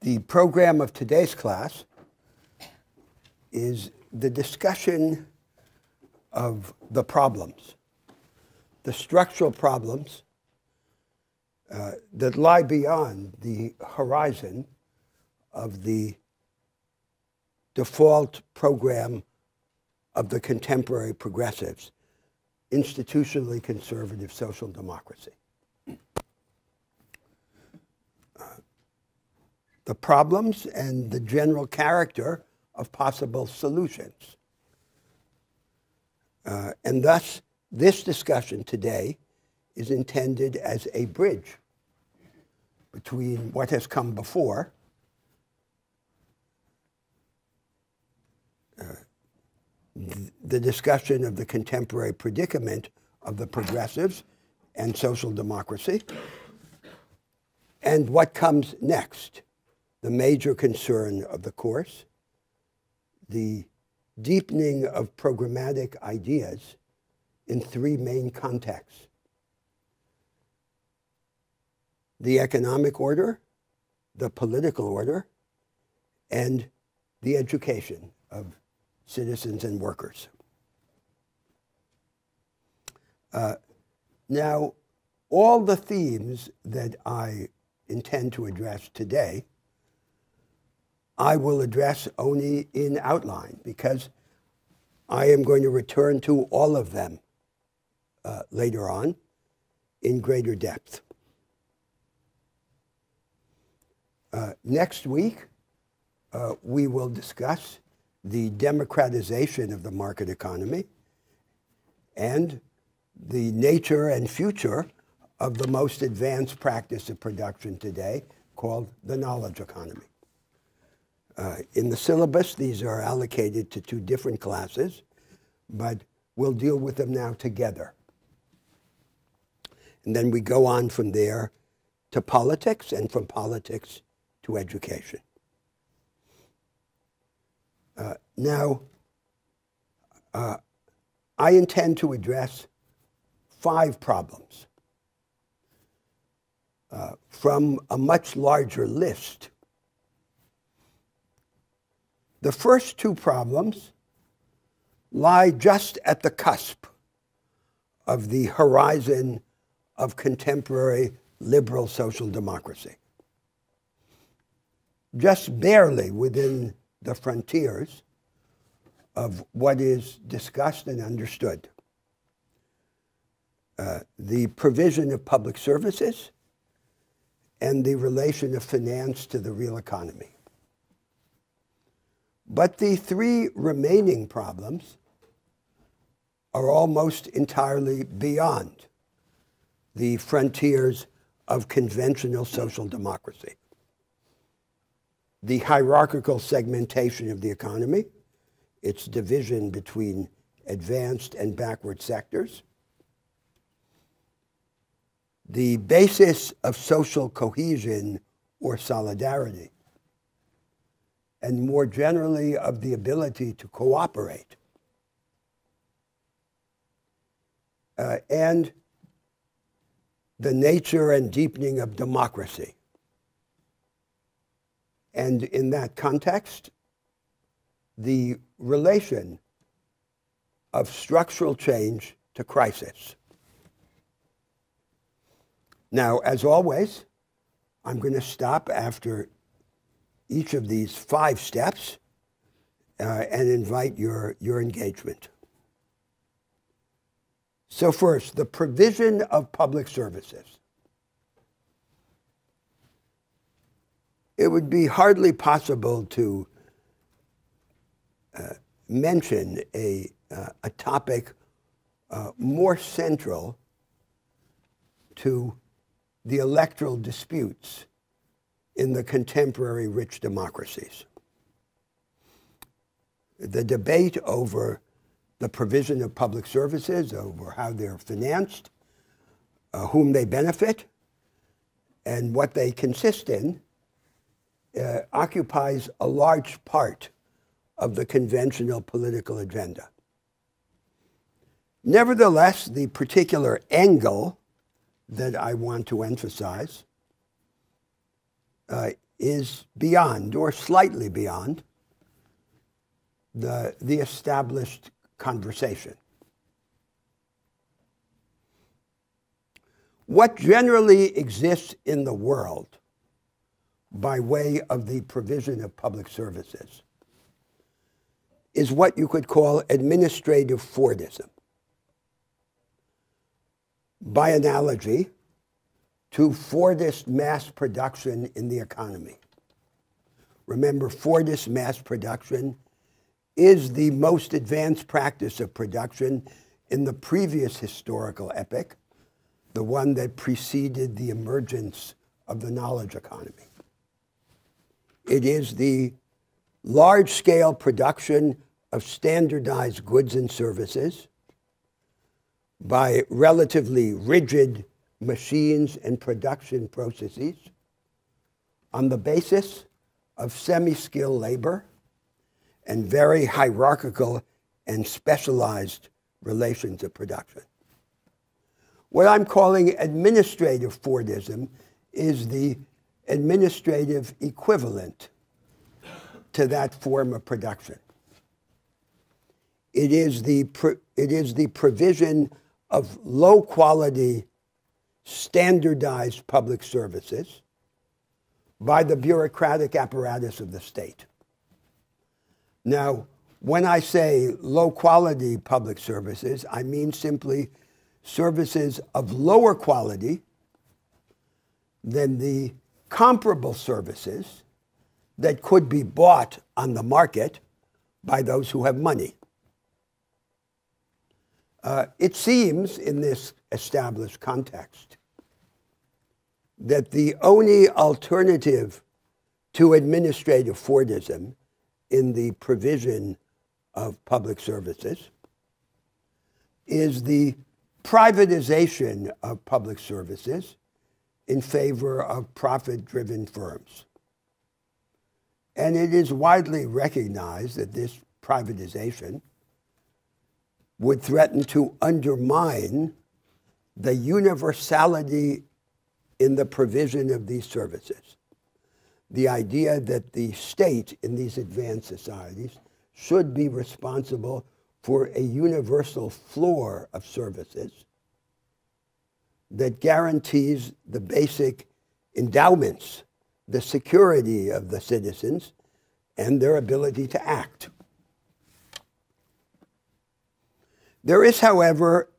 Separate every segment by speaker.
Speaker 1: The program of today's class is the discussion of the problems, the structural problems that lie beyond the horizon of the default program of the contemporary progressives, institutionally conservative social democracy. The problems and the general character of possible solutions. And thus, this discussion today is intended as a bridge between what has come before, the discussion of the contemporary predicament of the progressives and social democracy, and what comes next, the major concern of the course, the deepening of programmatic ideas in three main contexts: the economic order, the political order, and the education of citizens and workers. Now, all the themes that I intend to address today, I will address only in outline, because I am going to return to all of them later on in greater depth. Next week, we will discuss the democratization of the market economy and the nature and future of the most advanced practice of production today, called the knowledge economy. In the syllabus, these are allocated to two different classes, but we'll deal with them now together. And then we go on from there to politics, and from politics to education. Now, I intend to address 5 problems from a much larger list. The first 2 problems lie just at the cusp of the horizon of contemporary liberal social democracy, just barely within the frontiers of what is discussed and understood. The provision of public services and the relation of finance to the real economy. But the 3 remaining problems are almost entirely beyond the frontiers of conventional social democracy. The hierarchical segmentation of the economy, its division between advanced and backward sectors, the basis of social cohesion or solidarity, and more generally of the ability to cooperate, and the nature and deepening of democracy. And in that context, the relation of structural change to crisis. Now, as always, I'm going to stop after each of these 5 steps and invite your engagement. So first, the provision of public services. It would be hardly possible to mention a topic more central to the electoral disputes in the contemporary rich democracies. The debate over the provision of public services, over how they're financed, whom they benefit, and what they consist in, occupies a large part of the conventional political agenda. Nevertheless, the particular angle that I want to emphasize is beyond, or slightly beyond, the established conversation. What generally exists in the world by way of the provision of public services is what you could call administrative Fordism. By analogy to Fordist mass production in the economy. Remember, Fordist mass production is the most advanced practice of production in the previous historical epoch, the one that preceded the emergence of the knowledge economy. It is the large-scale production of standardized goods and services by relatively rigid machines and production processes on the basis of semi-skilled labor and very hierarchical and specialized relations of production. What I'm calling administrative Fordism is the administrative equivalent to that form of production. It is the provision of low-quality, standardized public services by the bureaucratic apparatus of the state. Now, when I say low-quality public services, I mean simply services of lower quality than the comparable services that could be bought on the market by those who have money. It seems, in this established context, that the only alternative to administrative Fordism in the provision of public services is the privatization of public services in favor of profit-driven firms. And it is widely recognized that this privatization would threaten to undermine the universality in the provision of these services. The idea that the state in these advanced societies should be responsible for a universal floor of services that guarantees the basic endowments, the security of the citizens, and their ability to act. There is, however,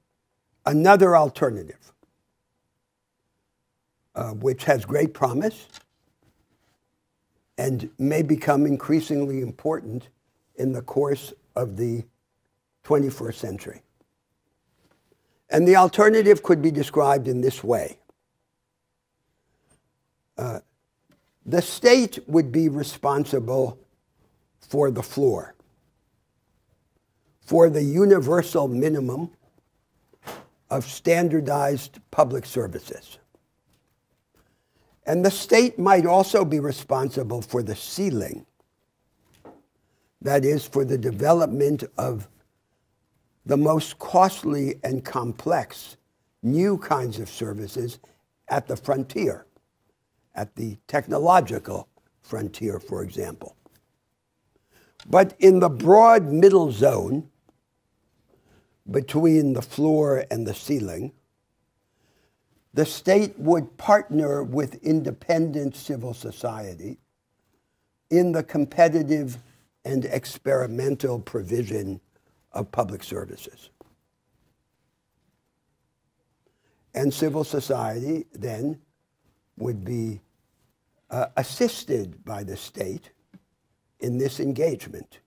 Speaker 1: another alternative, which has great promise and may become increasingly important in the course of the 21st century. And the alternative could be described in this way. The state would be responsible for the floor, for the universal minimum of standardized public services. And the state might also be responsible for the ceiling, that is, for the development of the most costly and complex new kinds of services at the frontier, at the technological frontier, for example. But in the broad middle zone between the floor and the ceiling, the state would partner with independent civil society in the competitive and experimental provision of public services. And civil society then would be assisted by the state in this engagement.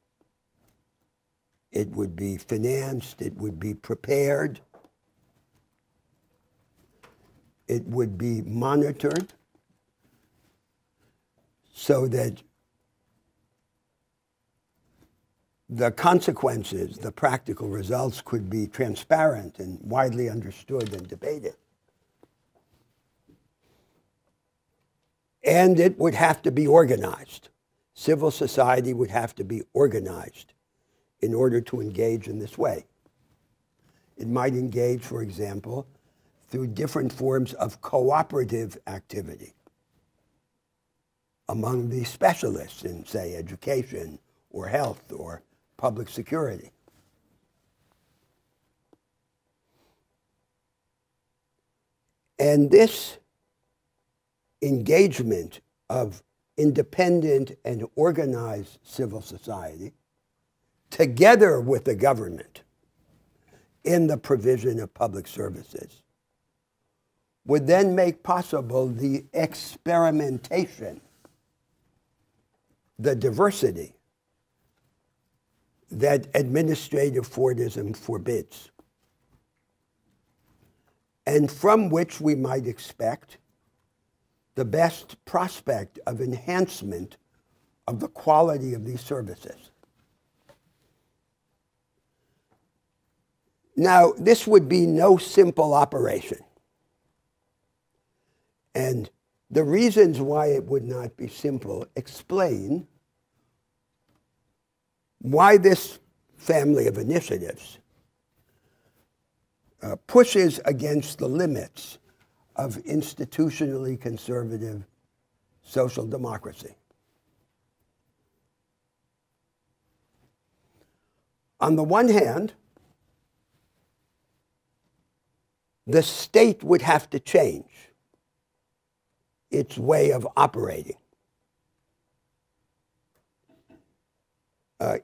Speaker 1: It would be financed, it would be prepared, it would be monitored so that the consequences, the practical results could be transparent and widely understood and debated. And it would have to be organized. Civil society would have to be organized in order to engage in this way. It might engage, for example, through different forms of cooperative activity, among the specialists in, say, education or health or public security. And this engagement of independent and organized civil society, together with the government in the provision of public services, would then make possible the experimentation, the diversity that administrative Fordism forbids, and from which we might expect the best prospect of enhancement of the quality of these services. Now, this would be no simple operation. And the reasons why it would not be simple explain why this family of initiatives pushes against the limits of institutionally conservative social democracy. On the one hand, the state would have to change its way of operating.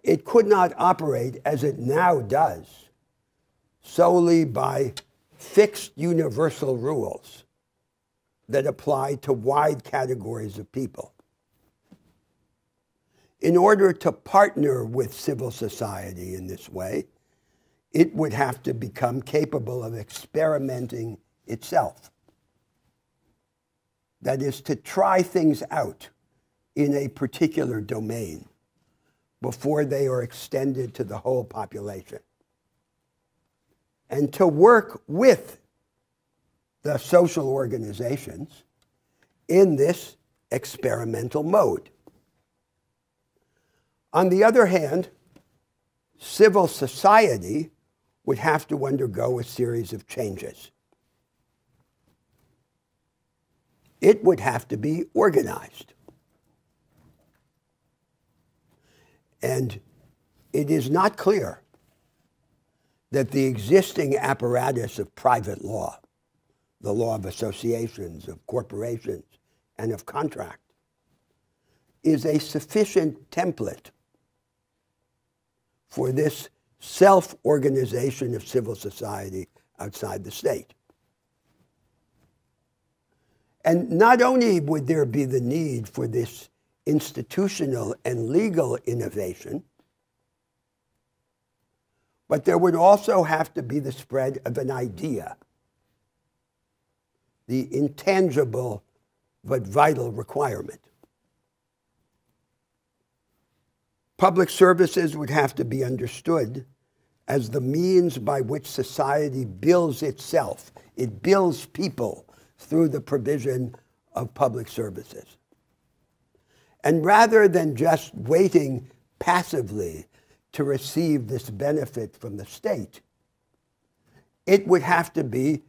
Speaker 1: It could not operate as it now does, solely by fixed universal rules that apply to wide categories of people. In order to partner with civil society in this way, it would have to become capable of experimenting itself. That is, to try things out in a particular domain before they are extended to the whole population. And to work with the social organizations in this experimental mode. On the other hand, civil society would have to undergo a series of changes. It would have to be organized. And it is not clear that the existing apparatus of private law, the law of associations, of corporations, and of contract, is a sufficient template for this self-organization of civil society outside the state. And not only would there be the need for this institutional and legal innovation, but there would also have to be the spread of an idea, the intangible but vital requirement. Public services would have to be understood as the means by which society builds itself. It builds people through the provision of public services. And rather than just waiting passively to receive this benefit from the state, it would have to be,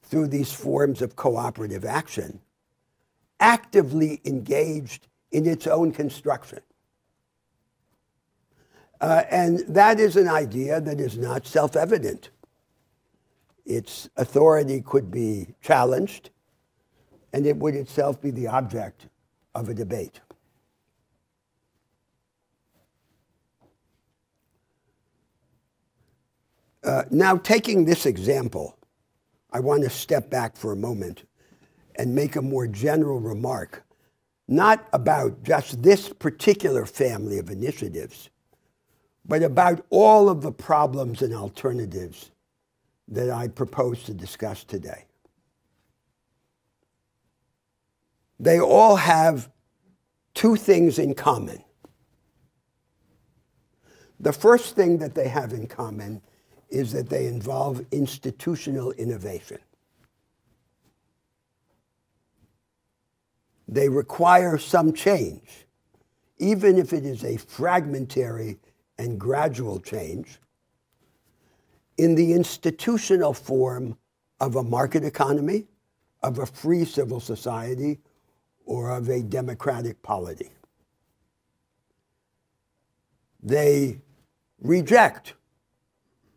Speaker 1: through these forms of cooperative action, actively engaged in its own construction. And that is an idea that is not self-evident. Its authority could be challenged, and it would itself be the object of a debate. Now, taking this example, I want to step back for a moment and make a more general remark, not about just this particular family of initiatives, but about all of the problems and alternatives that I propose to discuss today. They all have two things in common. The first thing that they have in common is that they involve institutional innovation. They require some change, even if it is a fragmentary and gradual change, in the institutional form of a market economy, of a free civil society, or of a democratic polity. They reject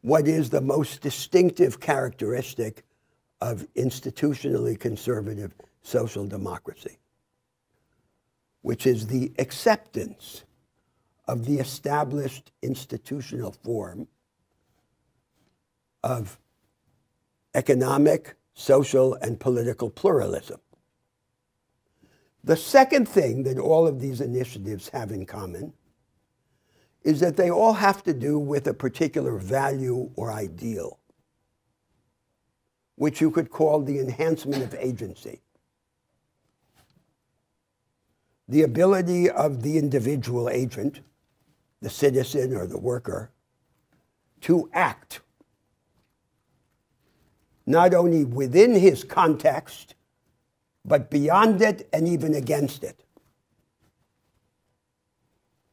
Speaker 1: what is the most distinctive characteristic of institutionally conservative social democracy, which is the acceptance of the established institutional form of economic, social, and political pluralism. The second thing that all of these initiatives have in common is that they all have to do with a particular value or ideal, which you could call the enhancement of agency. The ability of the individual agent, the citizen or the worker, to act not only within his context, but beyond it and even against it.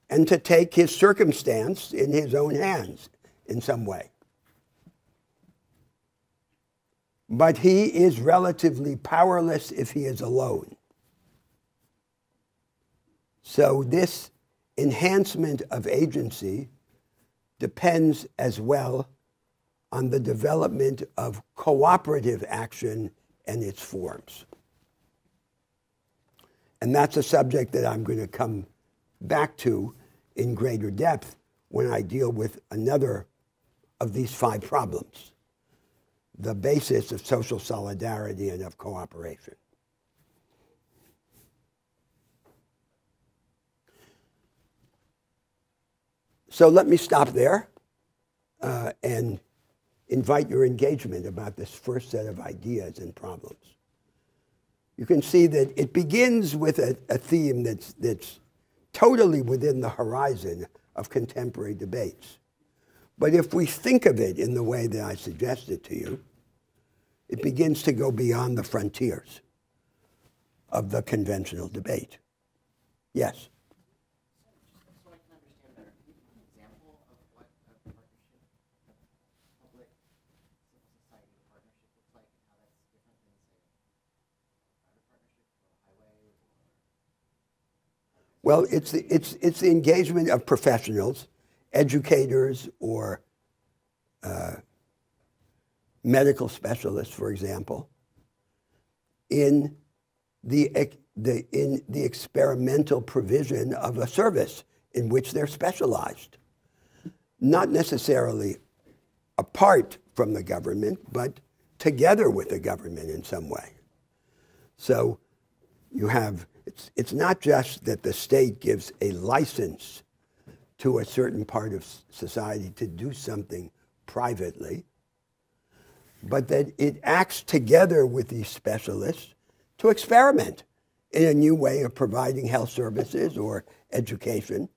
Speaker 1: And to take his circumstance in his own hands in some way. But he is relatively powerless if he is alone. So this enhancement of agency depends as well on the development of cooperative action and its forms. And that's a subject that I'm going to come back to in greater depth when I deal with another of these 5 problems, the basis of social solidarity and of cooperation. So let me stop there and invite your engagement about this first set of ideas and problems. You can see that it begins with a theme that's totally within the horizon of contemporary debates. But if we think of it in the way that I suggested to you, it begins to go beyond the frontiers of the conventional debate. Yes?
Speaker 2: So I can understand better, can you give an example of what a partnership, public-civil society partnership looks like and how that's different than, say, a private partnership or a highway?
Speaker 1: Well, it's the engagement of professionals, educators, or medical specialists, for example, in the experimental provision of a service in which they're specialized. Not necessarily apart from the government, but together with the government in some way. So you have, it's not just that the state gives a license to a certain part of society to do something privately, but that it acts together with these specialists to experiment in a new way of providing health services or education,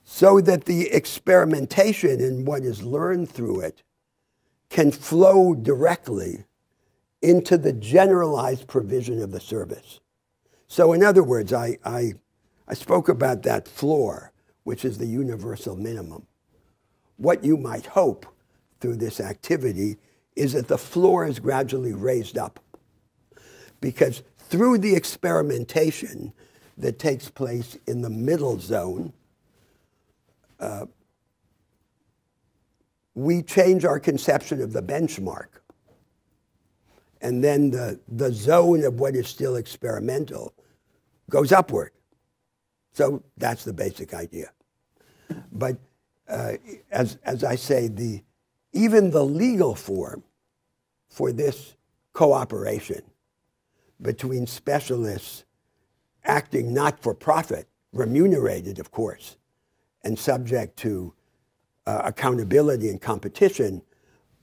Speaker 1: so that the experimentation and what is learned through it can flow directly into the generalized provision of the service. So in other words, I spoke about that floor, which is the universal minimum. What you might hope through this activity is that the floor is gradually raised up. Because through the experimentation that takes place in the middle zone, we change our conception of the benchmark. And then the zone of what is still experimental goes upward. So that's the basic idea. But as I say, even the legal form for this cooperation between specialists acting not for profit, remunerated, of course, and subject to accountability and competition,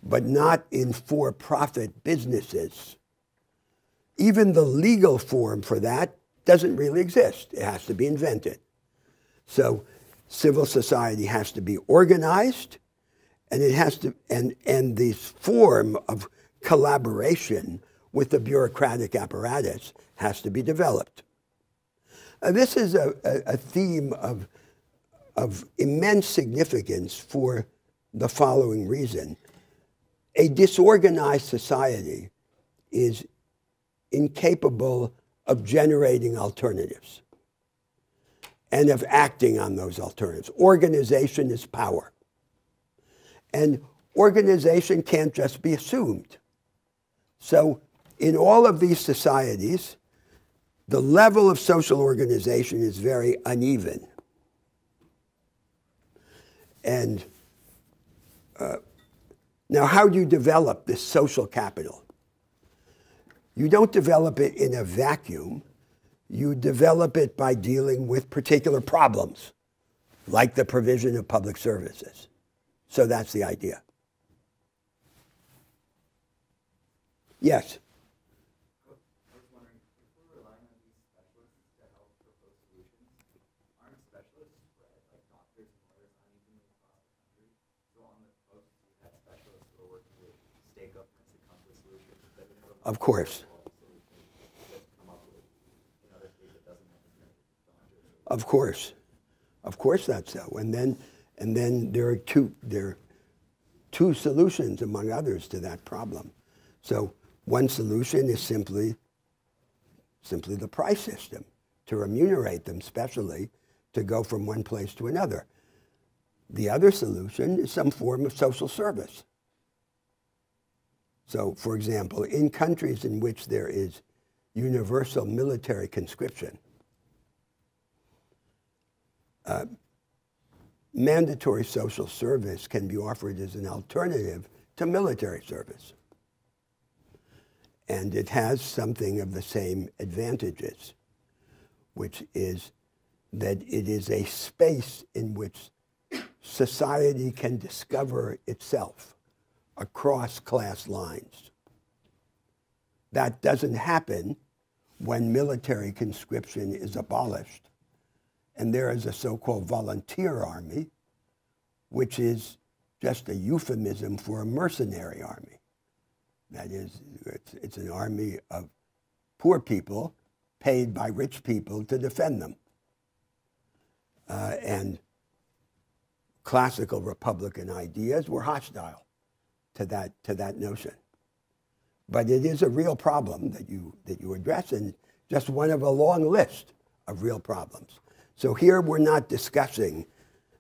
Speaker 1: but not in for-profit businesses. Even the legal form for that doesn't really exist. It has to be invented. So civil society has to be organized, and it has to, and this form of collaboration with the bureaucratic apparatus has to be developed. This is a theme of immense significance for the following reason. A disorganized society is incapable of generating alternatives and of acting on those alternatives. Organization is power. And organization can't just be assumed. So in all of these societies, the level of social organization is very uneven. And now, how do you develop this social capital? You don't develop it in a vacuum. You develop it by dealing with particular problems, like the provision of public services. So that's the idea. Yes?
Speaker 2: I was wondering, if we're relying on these specialists to help propose solutions, aren't specialists spread, like doctors and lawyers, unevenly across the country? So on the coast, you have specialists who are working with state governments to come to solutions that the federal
Speaker 1: Of course.
Speaker 2: come up with. In other states, it doesn't necessarily.
Speaker 1: Of course. Of course that's so. And then there are two solutions, among others, to that problem. So one solution is simply the price system, to remunerate them specially to go from one place to another. The other solution is some form of social service. So, for example, in countries in which there is universal military conscription, mandatory social service can be offered as an alternative to military service. And it has something of the same advantages, which is that it is a space in which society can discover itself across class lines. That doesn't happen when military conscription is abolished, and there is a so-called volunteer army, which is just a euphemism for a mercenary army. That is, it's an army of poor people paid by rich people to defend them. And classical Republican ideas were hostile to that notion. But it is a real problem that you address, and just one of a long list of real problems. So here we're not discussing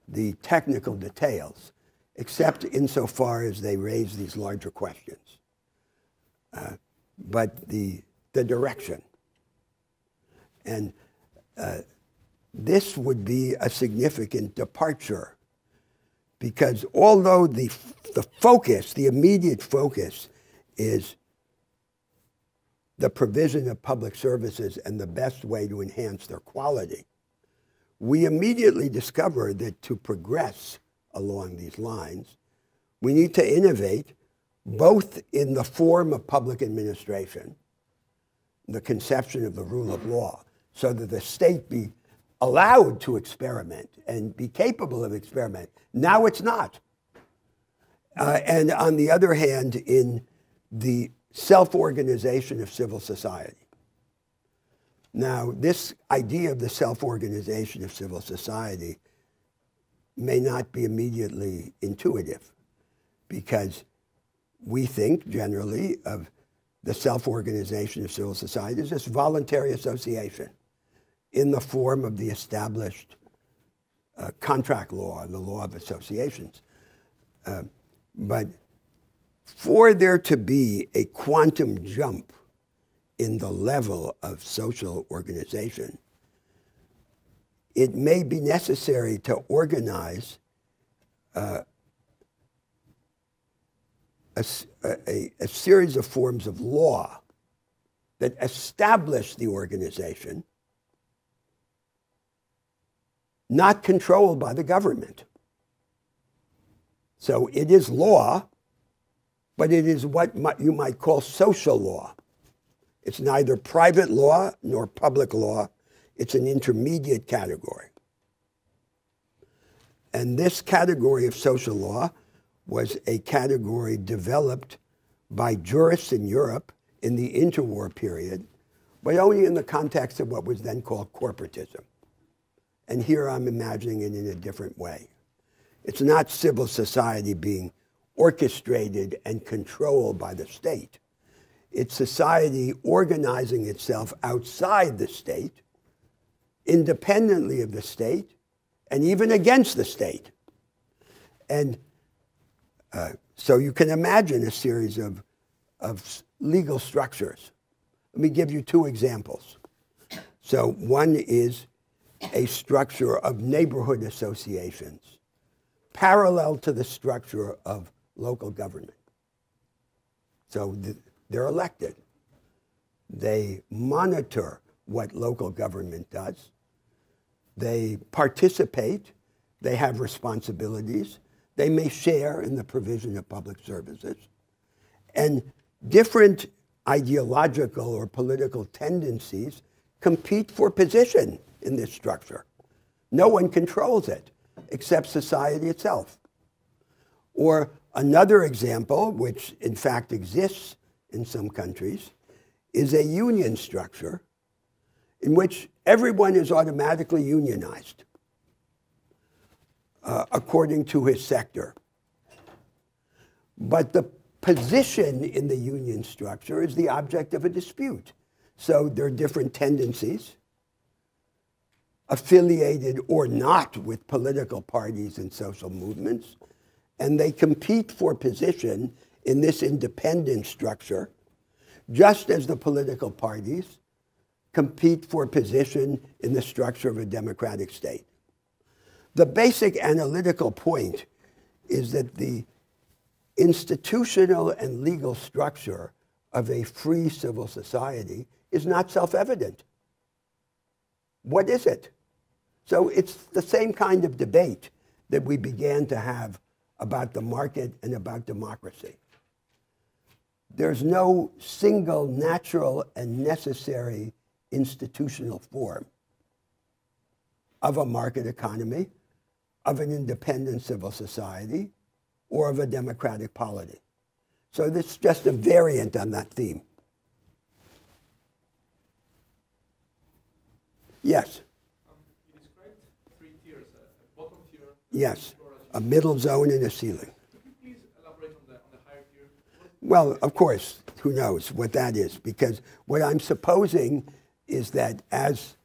Speaker 1: the technical details, except insofar as they raise these larger questions. But the direction. And this would be a significant departure, because although the focus, the immediate focus, is the provision of public services and the best way to enhance their quality, we immediately discover that to progress along these lines, we need to innovate both in the form of public administration, the conception of the rule of law, so that the state be allowed to experiment and be capable of experiment. Now it's not. And on the other hand, in the self-organization of civil society. Now, this idea of the self-organization of civil society may not be immediately intuitive, because we think generally of the self-organization of civil society as this voluntary association in the form of the established contract law and the law of associations. But for there to be a quantum jump in the level of social organization, it may be necessary to organize a series of forms of law that establish the organization, not controlled by the government. So it is law, but it is what you might call social law. It's neither private law nor public law. It's an intermediate category. And this category of social law was a category developed by jurists in Europe in the interwar period, but only in the context of what was then called corporatism. And here I'm imagining it in a different way. It's not civil society being orchestrated and controlled by the state. It's society organizing itself outside the state, independently of the state, and even against the state. And so you can imagine a series of legal structures. Let me give you two examples. So one is a structure of neighborhood associations, parallel to the structure of local government. So they're elected. They monitor what local government does. They participate. They have responsibilities. They may share in the provision of public services. And different ideological or political tendencies compete for position in this structure. No one controls it except society itself. Or another example, which in fact exists in some countries, is a union structure in which everyone is automatically unionized according to his sector. But the position in the union structure is the object of a dispute. So there are different tendencies, affiliated or not with political parties and social movements, and they compete for position in this independent structure, just as the political parties compete for position in the structure of a democratic state. The basic analytical point is that the institutional and legal structure of a free civil society is not self-evident. What is it? So it's the same kind of debate that we began to have about the market and about democracy. There's no single natural and necessary institutional form of a market economy, of an independent civil society, or of a democratic polity. So this is just a variant on that theme. Yes?
Speaker 3: You described three tiers, a bottom tier.
Speaker 1: Yes, a middle zone and a ceiling.
Speaker 3: Could you please elaborate on the higher tier?
Speaker 1: Well, of course, who knows what that is, because what I'm supposing is that as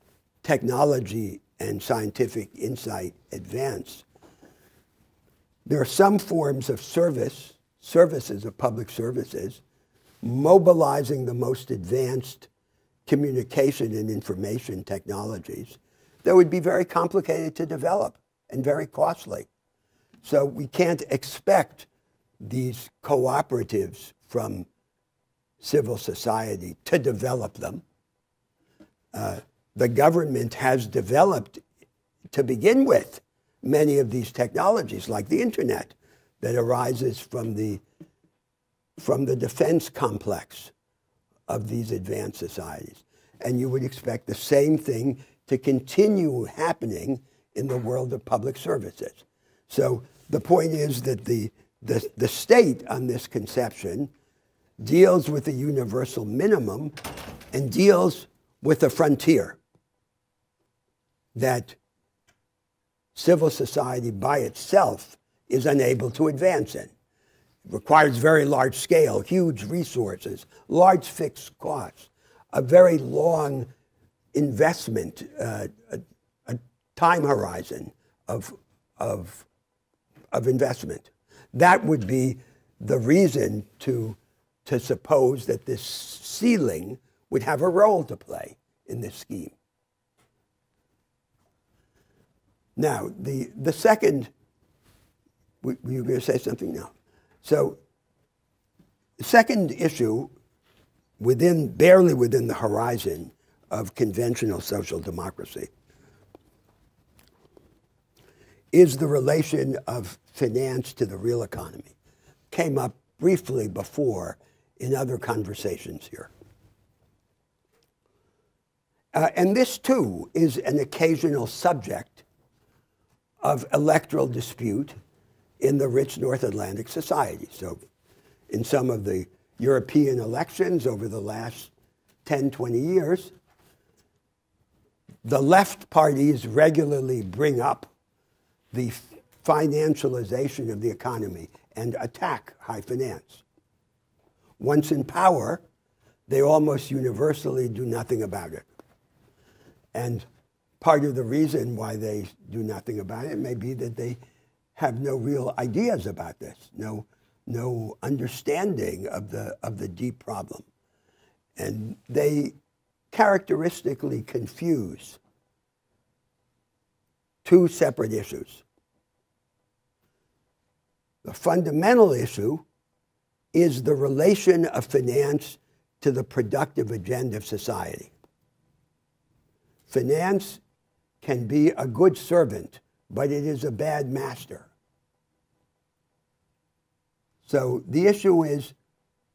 Speaker 1: technology and scientific insight advance, there are some forms of services of public services, mobilizing the most advanced communication and information technologies that would be very complicated to develop and very costly. So we can't expect these cooperatives from civil society to develop them. The government has developed, to begin with, many of these technologies, like the internet, that arises from the defense complex of these advanced societies. And you would expect the same thing to continue happening in the world of public services. So the point is that the state on this conception deals with the universal minimum and deals with a frontier that civil society by itself is unable to advance in. It requires very large scale, huge resources, large fixed costs, a very long investment, a time horizon of investment. That would be the reason to suppose that this ceiling would have a role to play in this scheme. Now, the second, were you going to say something now? So, the second issue, barely within the horizon of conventional social democracy, is the relation of finance to the real economy. Came up briefly before in other conversations here. And this, too, is an occasional subject of electoral dispute in the rich North Atlantic society. So in some of the European elections over the last 10, 20 years, the left parties regularly bring up the financialization of the economy and attack high finance. Once in power, they almost universally do nothing about it. And part of the reason why they do nothing about it may be that they have no real ideas about this, no understanding of the deep problem. And they characteristically confuse two separate issues. The fundamental issue is the relation of finance to the productive agenda of society. Finance can be a good servant, but it is a bad master. So the issue is,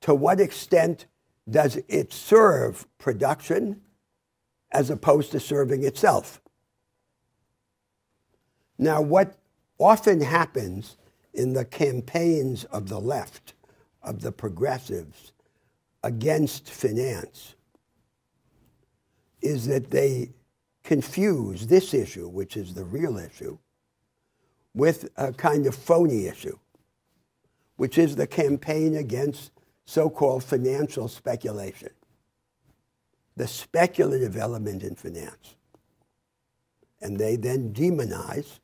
Speaker 1: to what extent does it serve production as opposed to serving itself? Now, what often happens in the campaigns of the left, of the progressives, against finance, is that they confuse this issue, which is the real issue, with a kind of phony issue, which is the campaign against so-called financial speculation, the speculative element in finance. And they then demonize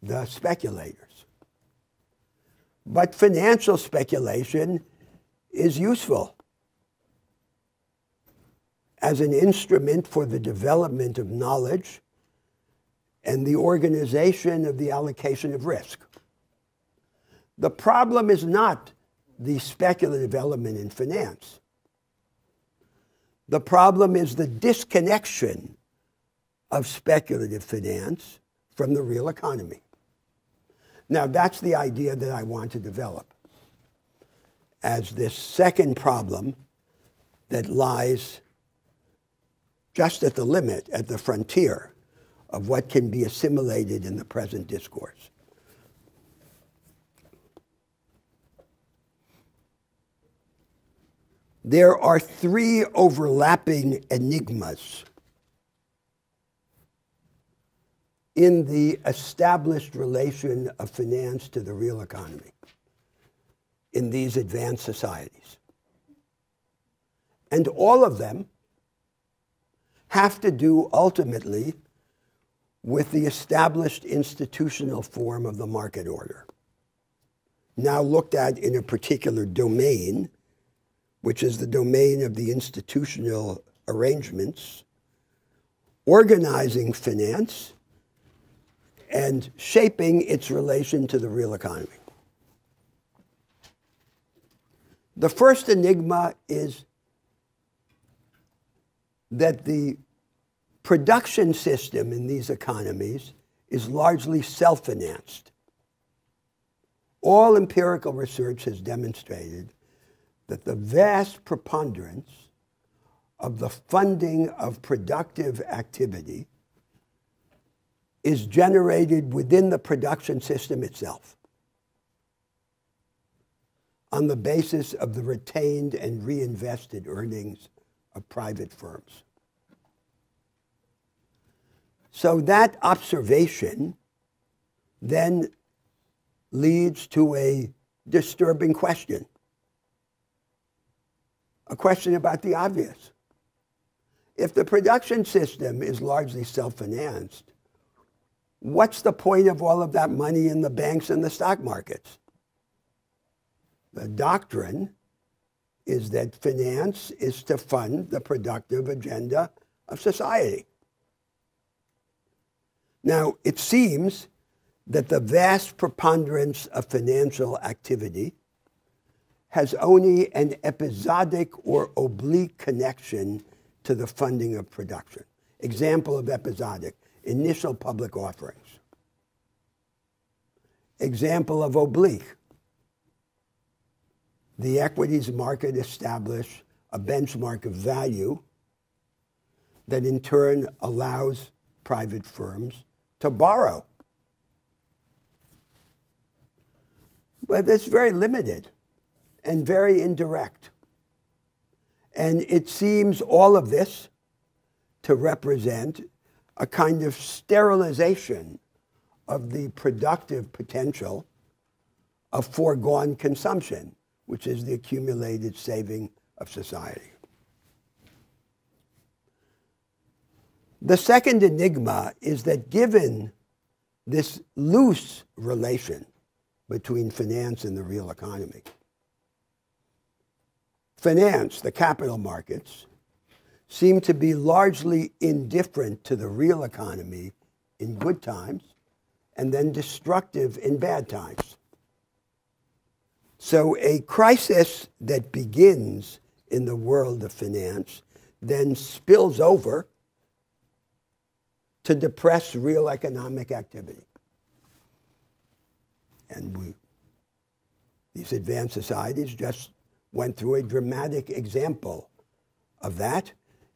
Speaker 1: the speculators. But financial speculation is useful as an instrument for the development of knowledge and the organization of the allocation of risk. The problem is not the speculative element in finance. The problem is the disconnection of speculative finance from the real economy. Now, that's the idea that I want to develop as this second problem that lies just at the limit, at the frontier of what can be assimilated in the present discourse. There are three overlapping enigmas in the established relation of finance to the real economy in these advanced societies. And all of them have to do ultimately with the established institutional form of the market order, now looked at in a particular domain, which is the domain of the institutional arrangements, organizing finance and shaping its relation to the real economy. The first enigma is that the production system in these economies is largely self-financed. All empirical research has demonstrated that the vast preponderance of the funding of productive activity is generated within the production system itself on the basis of the retained and reinvested earnings of private firms. So that observation then leads to a disturbing question. A question about the obvious. If the production system is largely self-financed, what's the point of all of that money in the banks and the stock markets? The doctrine is that finance is to fund the productive agenda of society. Now, it seems that the vast preponderance of financial activity has only an episodic or oblique connection to the funding of production. Example of episodic, initial public offerings. Example of oblique, the equities market established a benchmark of value that in turn allows private firms to borrow. But it's very limited and very indirect. And it seems all of this to represent a kind of sterilization of the productive potential of foregone consumption, which is the accumulated saving of society. The second enigma is that given this loose relation between finance and the real economy, finance, the capital markets, seem to be largely indifferent to the real economy in good times and then destructive in bad times. So a crisis that begins in the world of finance then spills over to depress real economic activity. And these advanced societies just went through a dramatic example of that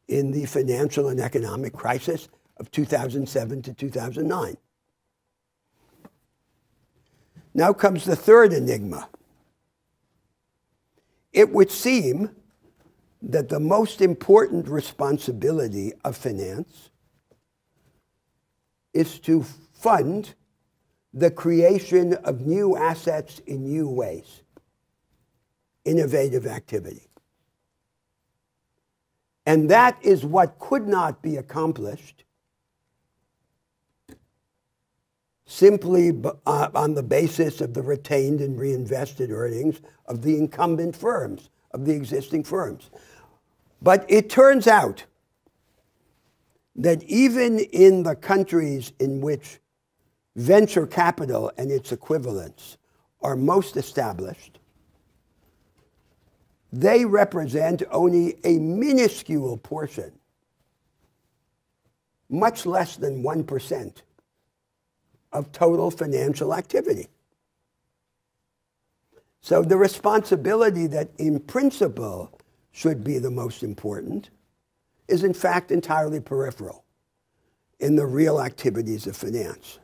Speaker 1: in the financial and economic crisis of 2007 to 2009. Now comes the third enigma. It would seem that the most important responsibility of finance is to fund the creation of new assets in new ways, innovative activity. And that is what could not be accomplished simply on the basis of the retained and reinvested earnings of the incumbent firms, of the existing firms. But it turns out that even in the countries in which venture capital and its equivalents are most established, they represent only a minuscule portion, much less than 1% of total financial activity. So the responsibility that in principle should be the most important is in fact entirely peripheral in the real activities of finance.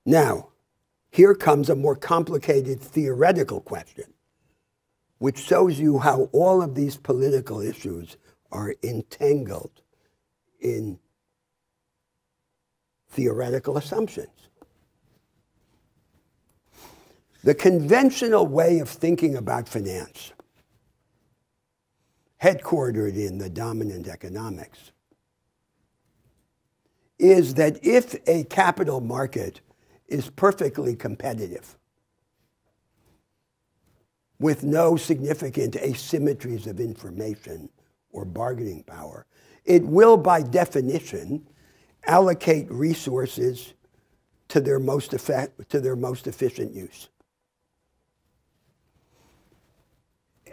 Speaker 1: Now, here comes a more complicated theoretical question, which shows you how all of these political issues are entangled in theoretical assumptions. The conventional way of thinking about finance, headquartered in the dominant economics, is that if a capital market is perfectly competitive, with no significant asymmetries of information or bargaining power, it will, by definition, allocate resources to their most efficient use.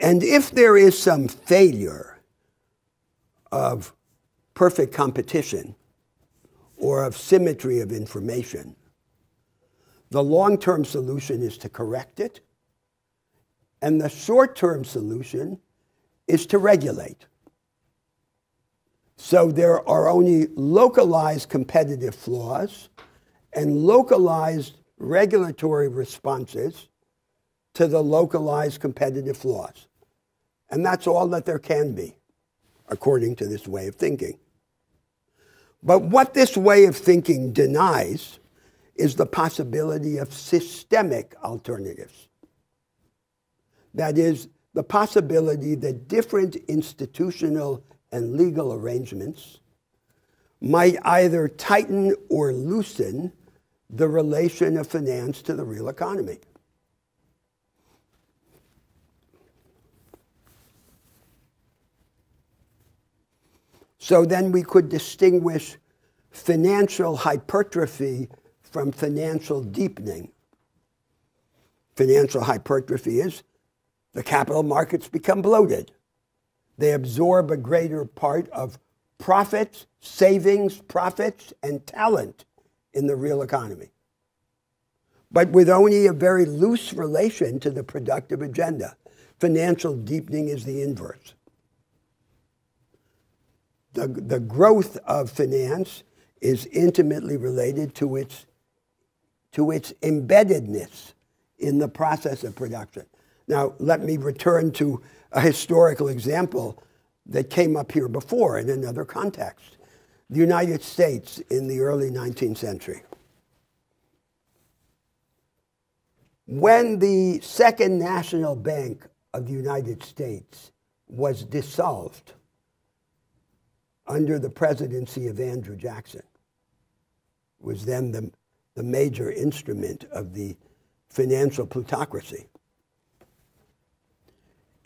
Speaker 1: And if there is some failure of perfect competition or of symmetry of information, the long-term solution is to correct it, and the short-term solution is to regulate. So there are only localized competitive flaws and localized regulatory responses to the localized competitive flaws. And that's all that there can be, according to this way of thinking. But what this way of thinking denies is the possibility of systemic alternatives. That is, the possibility that different institutional and legal arrangements might either tighten or loosen the relation of finance to the real economy. So then we could distinguish financial hypertrophy from financial deepening. Financial hypertrophy is the capital markets become bloated. They absorb a greater part of profits, savings, profits, and talent in the real economy, but with only a very loose relation to the productive agenda. Financial deepening is the inverse. The growth of finance is intimately related to its embeddedness in the process of production. Now, let me return to a historical example that came up here before in another context. The United States in the early 19th century. When the Second National Bank of the United States was dissolved under the presidency of Andrew Jackson, was then the major instrument of the financial plutocracy.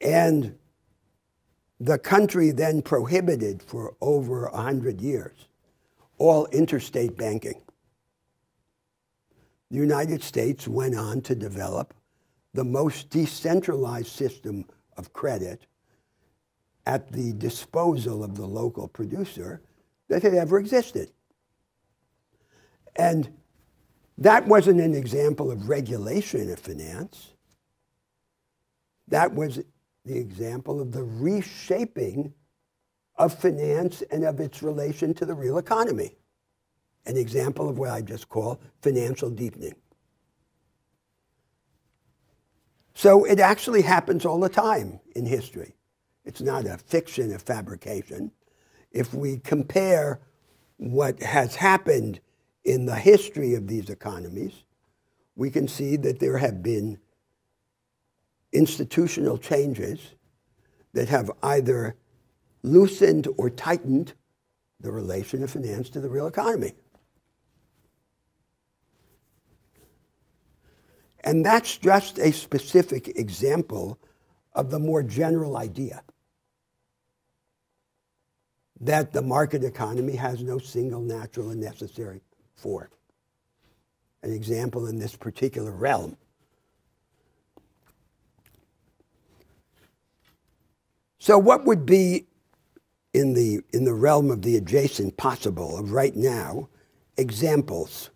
Speaker 1: And the country then prohibited for over 100 years all interstate banking. The United States went on to develop the most decentralized system of credit at the disposal of the local producer that had ever existed. And that wasn't an example of regulation of finance. That was the example of the reshaping of finance and of its relation to the real economy. An example of what I just call financial deepening. So it actually happens all the time in history. It's not a fiction, a fabrication. If we compare what has happened in the history of these economies, we can see that there have been institutional changes that have either loosened or tightened the relation of finance to the real economy. And that's just a specific example of the more general idea that the market economy has no single natural and necessary form. An example in this particular realm. So what would be in the realm of the adjacent possible of right now examples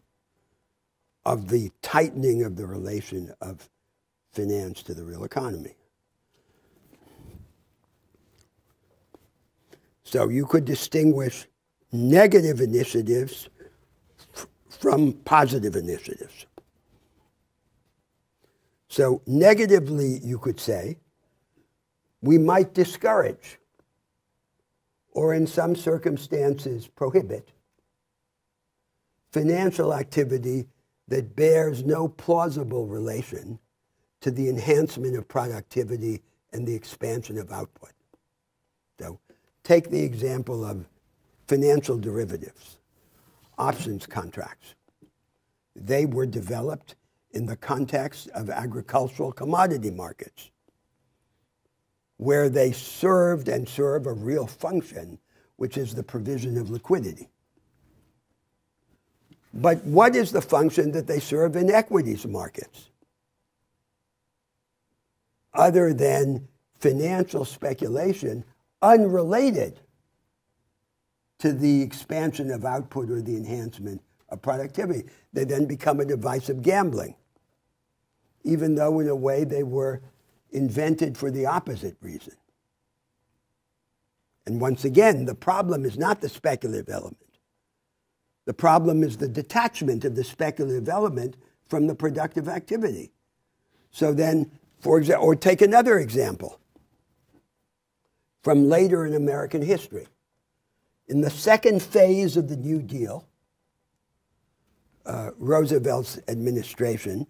Speaker 1: of the tightening of the relation of finance to the real economy? So you could distinguish negative initiatives from positive initiatives. So negatively, you could say, we might discourage, or in some circumstances prohibit, financial activity that bears no plausible relation to the enhancement of productivity and the expansion of output. So take the example of financial derivatives, options contracts. They were developed in the context of agricultural commodity markets, where they served and serve a real function, which is the provision of liquidity. But what is the function that they serve in equities markets, other than financial speculation unrelated to the expansion of output or the enhancement of productivity? They then become a device of gambling, even though in a way they were invented for the opposite reason. And once again, the problem is not the speculative element. The problem is the detachment of the speculative element from the productive activity. So then, for example, or take another example from later in American history. In the second phase of the New Deal, Roosevelt's administration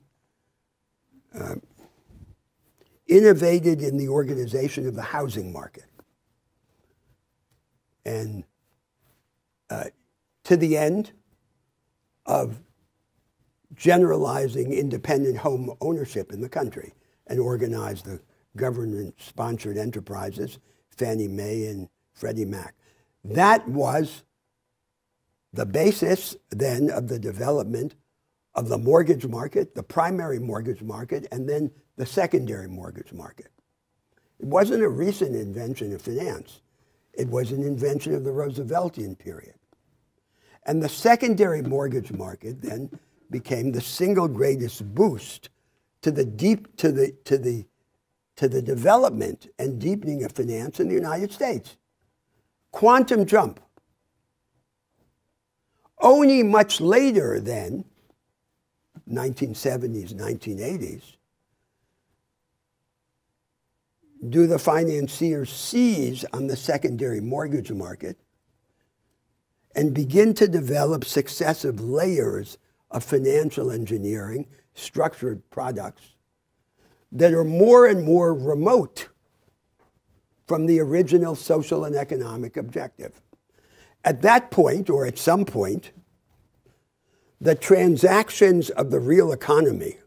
Speaker 1: innovated in the organization of the housing market. And to the end of generalizing independent home ownership in the country, and organized the government-sponsored enterprises, Fannie Mae and Freddie Mac. That was the basis then of the development of the mortgage market, the primary mortgage market, and then the secondary mortgage market. It wasn't a recent invention of finance. It was an invention of the Rooseveltian period. And the secondary mortgage market then became the single greatest boost to the development and deepening of finance in the United States. Quantum jump. Only much later than 1970s, 1980s, do the financiers seize on the secondary mortgage market and begin to develop successive layers of financial engineering, structured products that are more and more remote from the original social and economic objective. At that point, or at some point, the transactions of the real economy,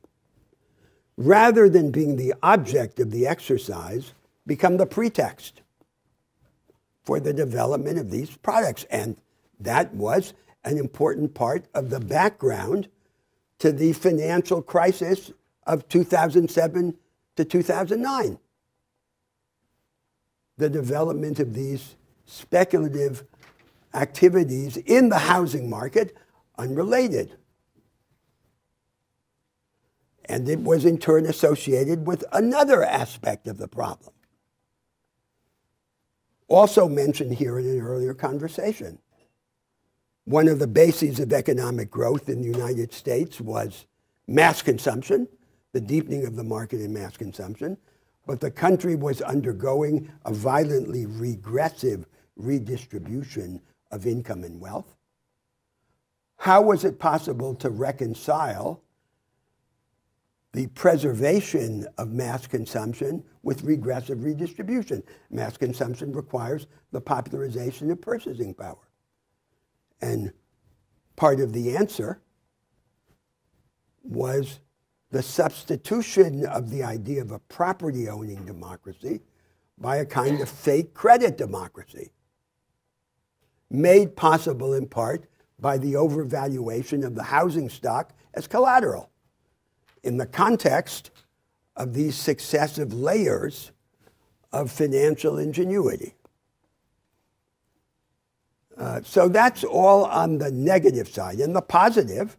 Speaker 1: rather than being the object of the exercise, become the pretext for the development of these products. And that was an important part of the background to the financial crisis of 2007 to 2009. The development of these speculative activities in the housing market, unrelated. And it was in turn associated with another aspect of the problem, also mentioned here in an earlier conversation. One of the bases of economic growth in the United States was mass consumption, the deepening of the market in mass consumption, but the country was undergoing a violently regressive redistribution of income and wealth. How was it possible to reconcile the preservation of mass consumption with regressive redistribution? Mass consumption requires the popularization of purchasing power. And part of the answer was the substitution of the idea of a property-owning democracy by a kind of fake credit democracy, made possible in part by the overvaluation of the housing stock as collateral in the context of these successive layers of financial ingenuity. So that's all on the negative side. And the positive,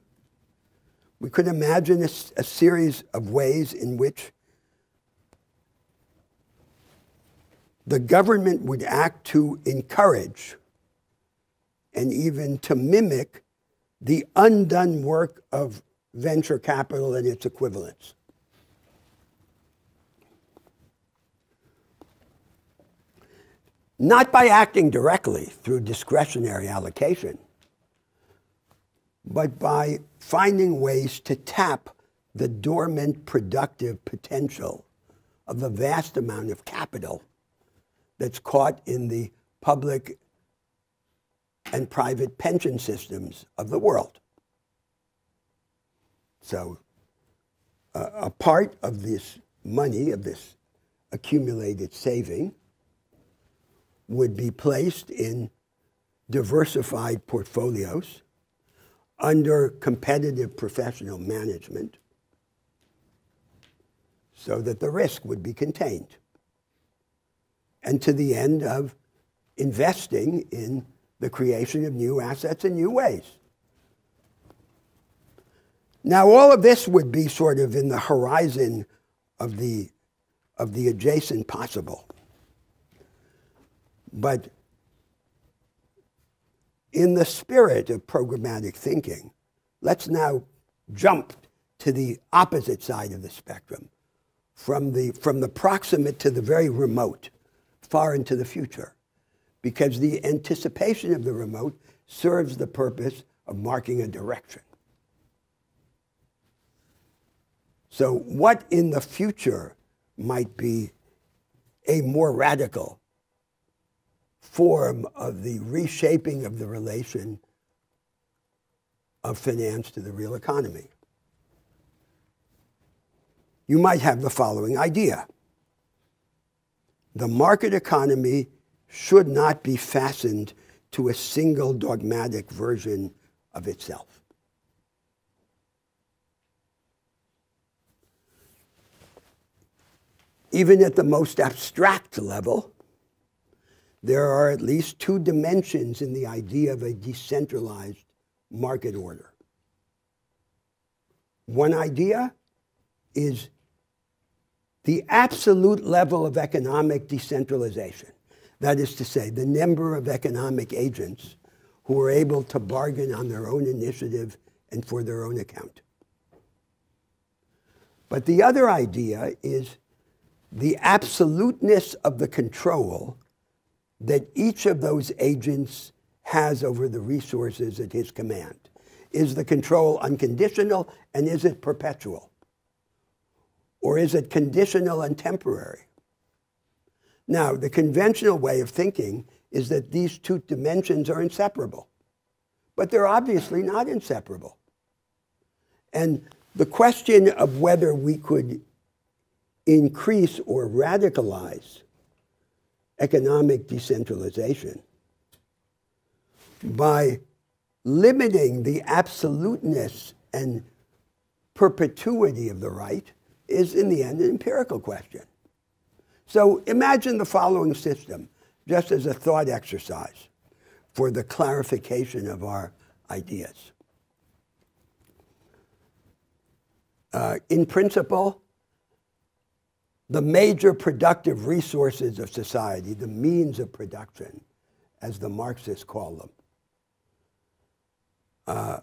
Speaker 1: we could imagine a series of ways in which the government would act to encourage and even to mimic the undone work of venture capital and its equivalents. Not by acting directly through discretionary allocation, but by finding ways to tap the dormant productive potential of the vast amount of capital that's caught in the public and private pension systems of the world. So a part of this money, of this accumulated saving, would be placed in diversified portfolios under competitive professional management so that the risk would be contained, and to the end of investing in the creation of new assets in new ways. Now, all of this would be sort of in the horizon of the adjacent possible. But in the spirit of programmatic thinking, let's now jump to the opposite side of the spectrum, from the proximate to the very remote, far into the future, because the anticipation of the remote serves the purpose of marking a direction. So what in the future might be a more radical form of the reshaping of the relation of finance to the real economy? You might have the following idea. The market economy should not be fastened to a single dogmatic version of itself. Even at the most abstract level, there are at least two dimensions in the idea of a decentralized market order. One idea is the absolute level of economic decentralization. That is to say, the number of economic agents who are able to bargain on their own initiative and for their own account. But the other idea is the absoluteness of the control that each of those agents has over the resources at his command. Is the control unconditional, and is it perpetual? Or is it conditional and temporary? Now, the conventional way of thinking is that these two dimensions are inseparable. But they're obviously not inseparable. And the question of whether we could increase or radicalize economic decentralization by limiting the absoluteness and perpetuity of the right is, in the end, an empirical question. So imagine the following system, just as a thought exercise for the clarification of our ideas. In principle, the major productive resources of society, the means of production, as the Marxists call them,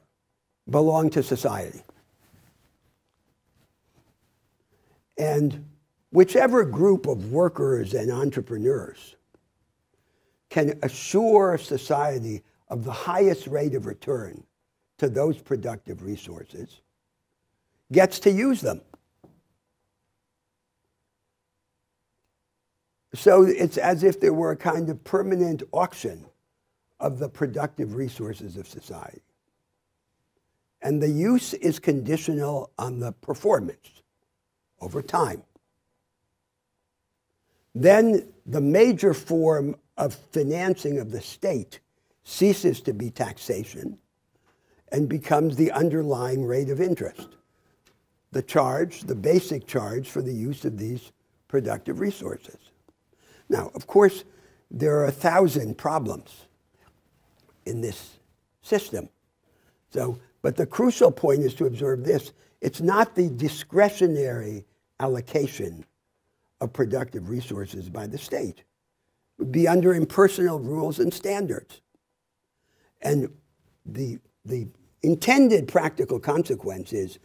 Speaker 1: belong to society. And whichever group of workers and entrepreneurs can assure society of the highest rate of return to those productive resources gets to use them. So it's as if there were a kind of permanent auction of the productive resources of society. And the use is conditional on the performance over time. Then the major form of financing of the state ceases to be taxation and becomes the underlying rate of interest, the charge, the basic charge for the use of these productive resources. Now, of course, there are 1,000 problems in this system. But the crucial point is to observe this. It's not the discretionary allocation of productive resources by the state. It would be under impersonal rules and standards. And the intended practical consequence is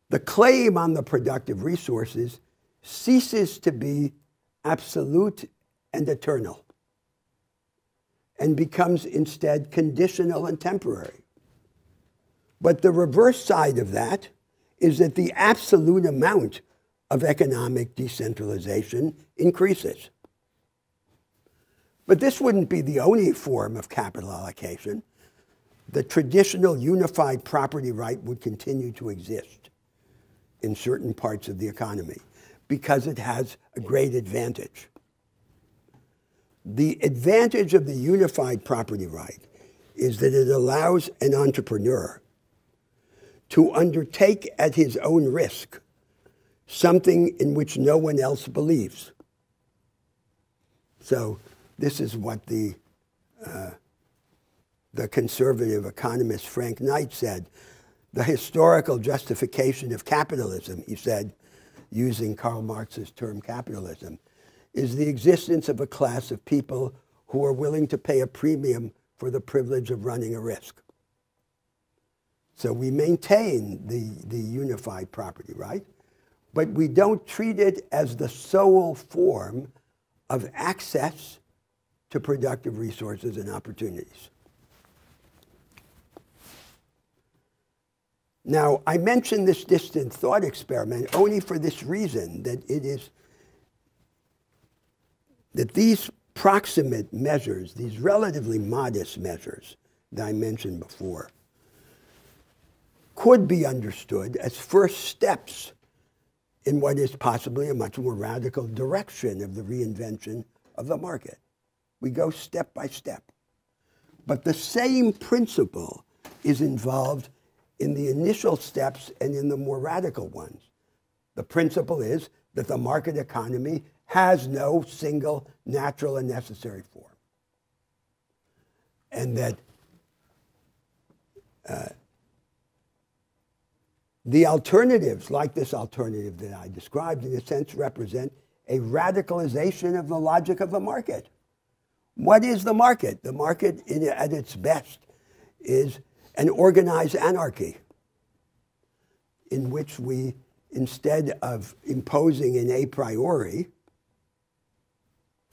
Speaker 1: the claim on the productive resources ceases to be absolute and eternal and becomes instead conditional and temporary. But the reverse side of that is that the absolute amount of economic decentralization increases. But this wouldn't be the only form of capital allocation. The traditional unified property right would continue to exist in certain parts of the economy because it has a great advantage. The advantage of the unified property right is that it allows an entrepreneur to undertake at his own risk something in which no one else believes. So this is what the conservative economist Frank Knight said. The historical justification of capitalism, he said, using Karl Marx's term capitalism, is the existence of a class of people who are willing to pay a premium for the privilege of running a risk. So we maintain the unified property right, but we don't treat it as the sole form of access to productive resources and opportunities. Now, I mention this distant thought experiment only for this reason, that these proximate measures, these relatively modest measures that I mentioned before, could be understood as first steps in what is possibly a much more radical direction of the reinvention of the market. We go step by step. But the same principle is involved in the initial steps and in the more radical ones. The principle is that the market economy has no single natural and necessary form. And that the alternatives, like this alternative that I described, in a sense represent a radicalization of the logic of the market. What is the market? The market, at its best, is an organized anarchy in which we, instead of imposing an a priori,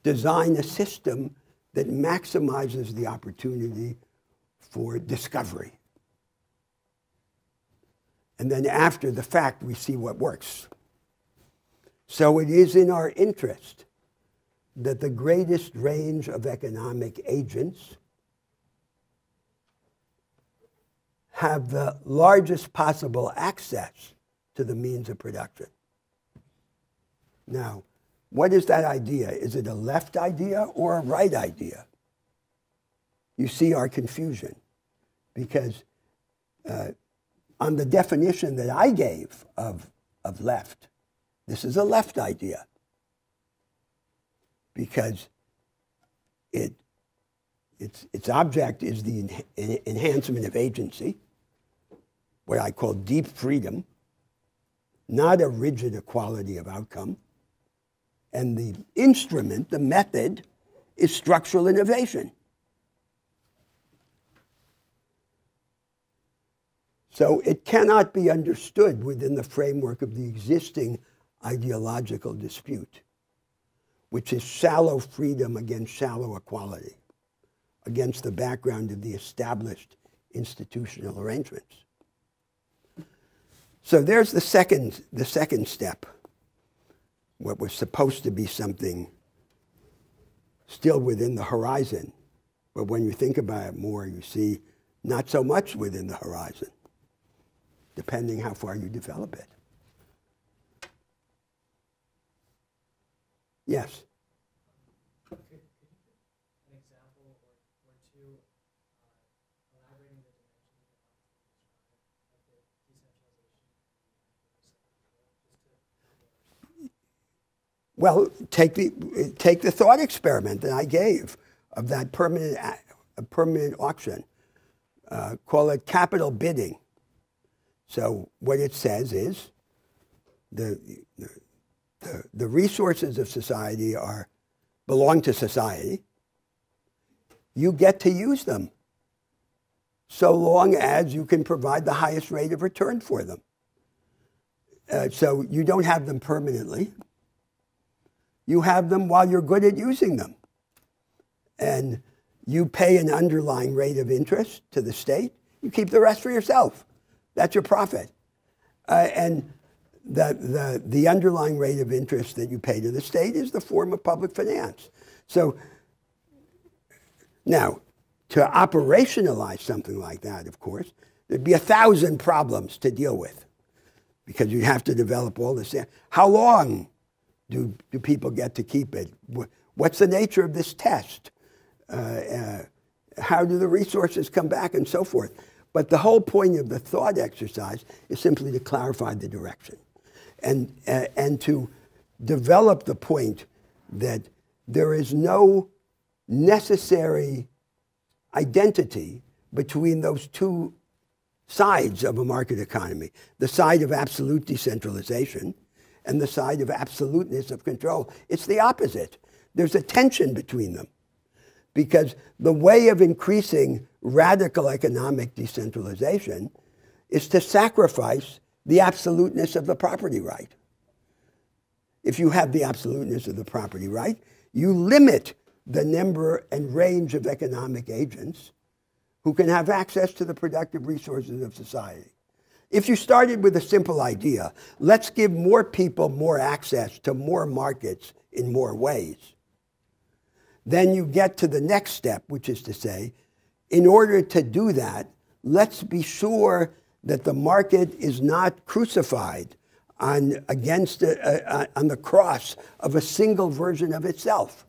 Speaker 1: design a system that maximizes the opportunity for discovery. And then after the fact, we see what works. So it is in our interest that the greatest range of economic agents have the largest possible access to the means of production. Now, what is that idea? Is it a left idea or a right idea? You see our confusion, because on the definition that I gave of left, this is a left idea, because its object is the enhancement of agency, what I call deep freedom, not a rigid equality of outcome. And the instrument, the method, is structural innovation. So it cannot be understood within the framework of the existing ideological dispute, which is shallow freedom against shallow equality, against the background of the established institutional arrangements. So there's the second step, what was supposed to be something still within the horizon. But when you think about it more, you see not so much within the horizon, depending how far you develop it. Yes?
Speaker 4: Could you put an example or two elaborating the dimensions of the decentralization,
Speaker 1: Well, take the thought experiment that I gave of that permanent auction. Call it capital bidding. So what it says is the resources of society belong to society. You get to use them so long as you can provide the highest rate of return for them. So you don't have them permanently. You have them while you're good at using them. And you pay an underlying rate of interest to the state. You keep the rest for yourself. That's your profit. And the underlying rate of interest that you pay to the state is the form of public finance. So now, to operationalize something like that, of course, there'd be 1,000 problems to deal with, because you'd have to develop all this. How long do people get to keep it? What's the nature of this test? How do the resources come back, and so forth? But the whole point of the thought exercise is simply to clarify the direction and to develop the point that there is no necessary identity between those two sides of a market economy, the side of absolute decentralization and the side of absoluteness of control. It's the opposite. There's a tension between them, because the way of increasing radical economic decentralization is to sacrifice the absoluteness of the property right. If you have the absoluteness of the property right, you limit the number and range of economic agents who can have access to the productive resources of society. If you started with a simple idea, let's give more people more access to more markets in more ways, then you get to the next step, which is to say, in order to do that, let's be sure that the market is not crucified on the cross of a single version of itself.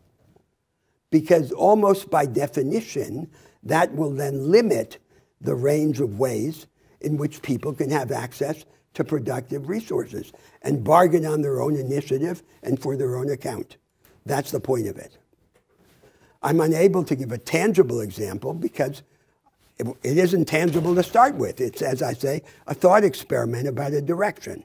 Speaker 1: Because almost by definition, that will then limit the range of ways in which people can have access to productive resources and bargain on their own initiative and for their own account. That's the point of it. I'm unable to give a tangible example because it isn't tangible to start with. It's, as I say, a thought experiment about a direction,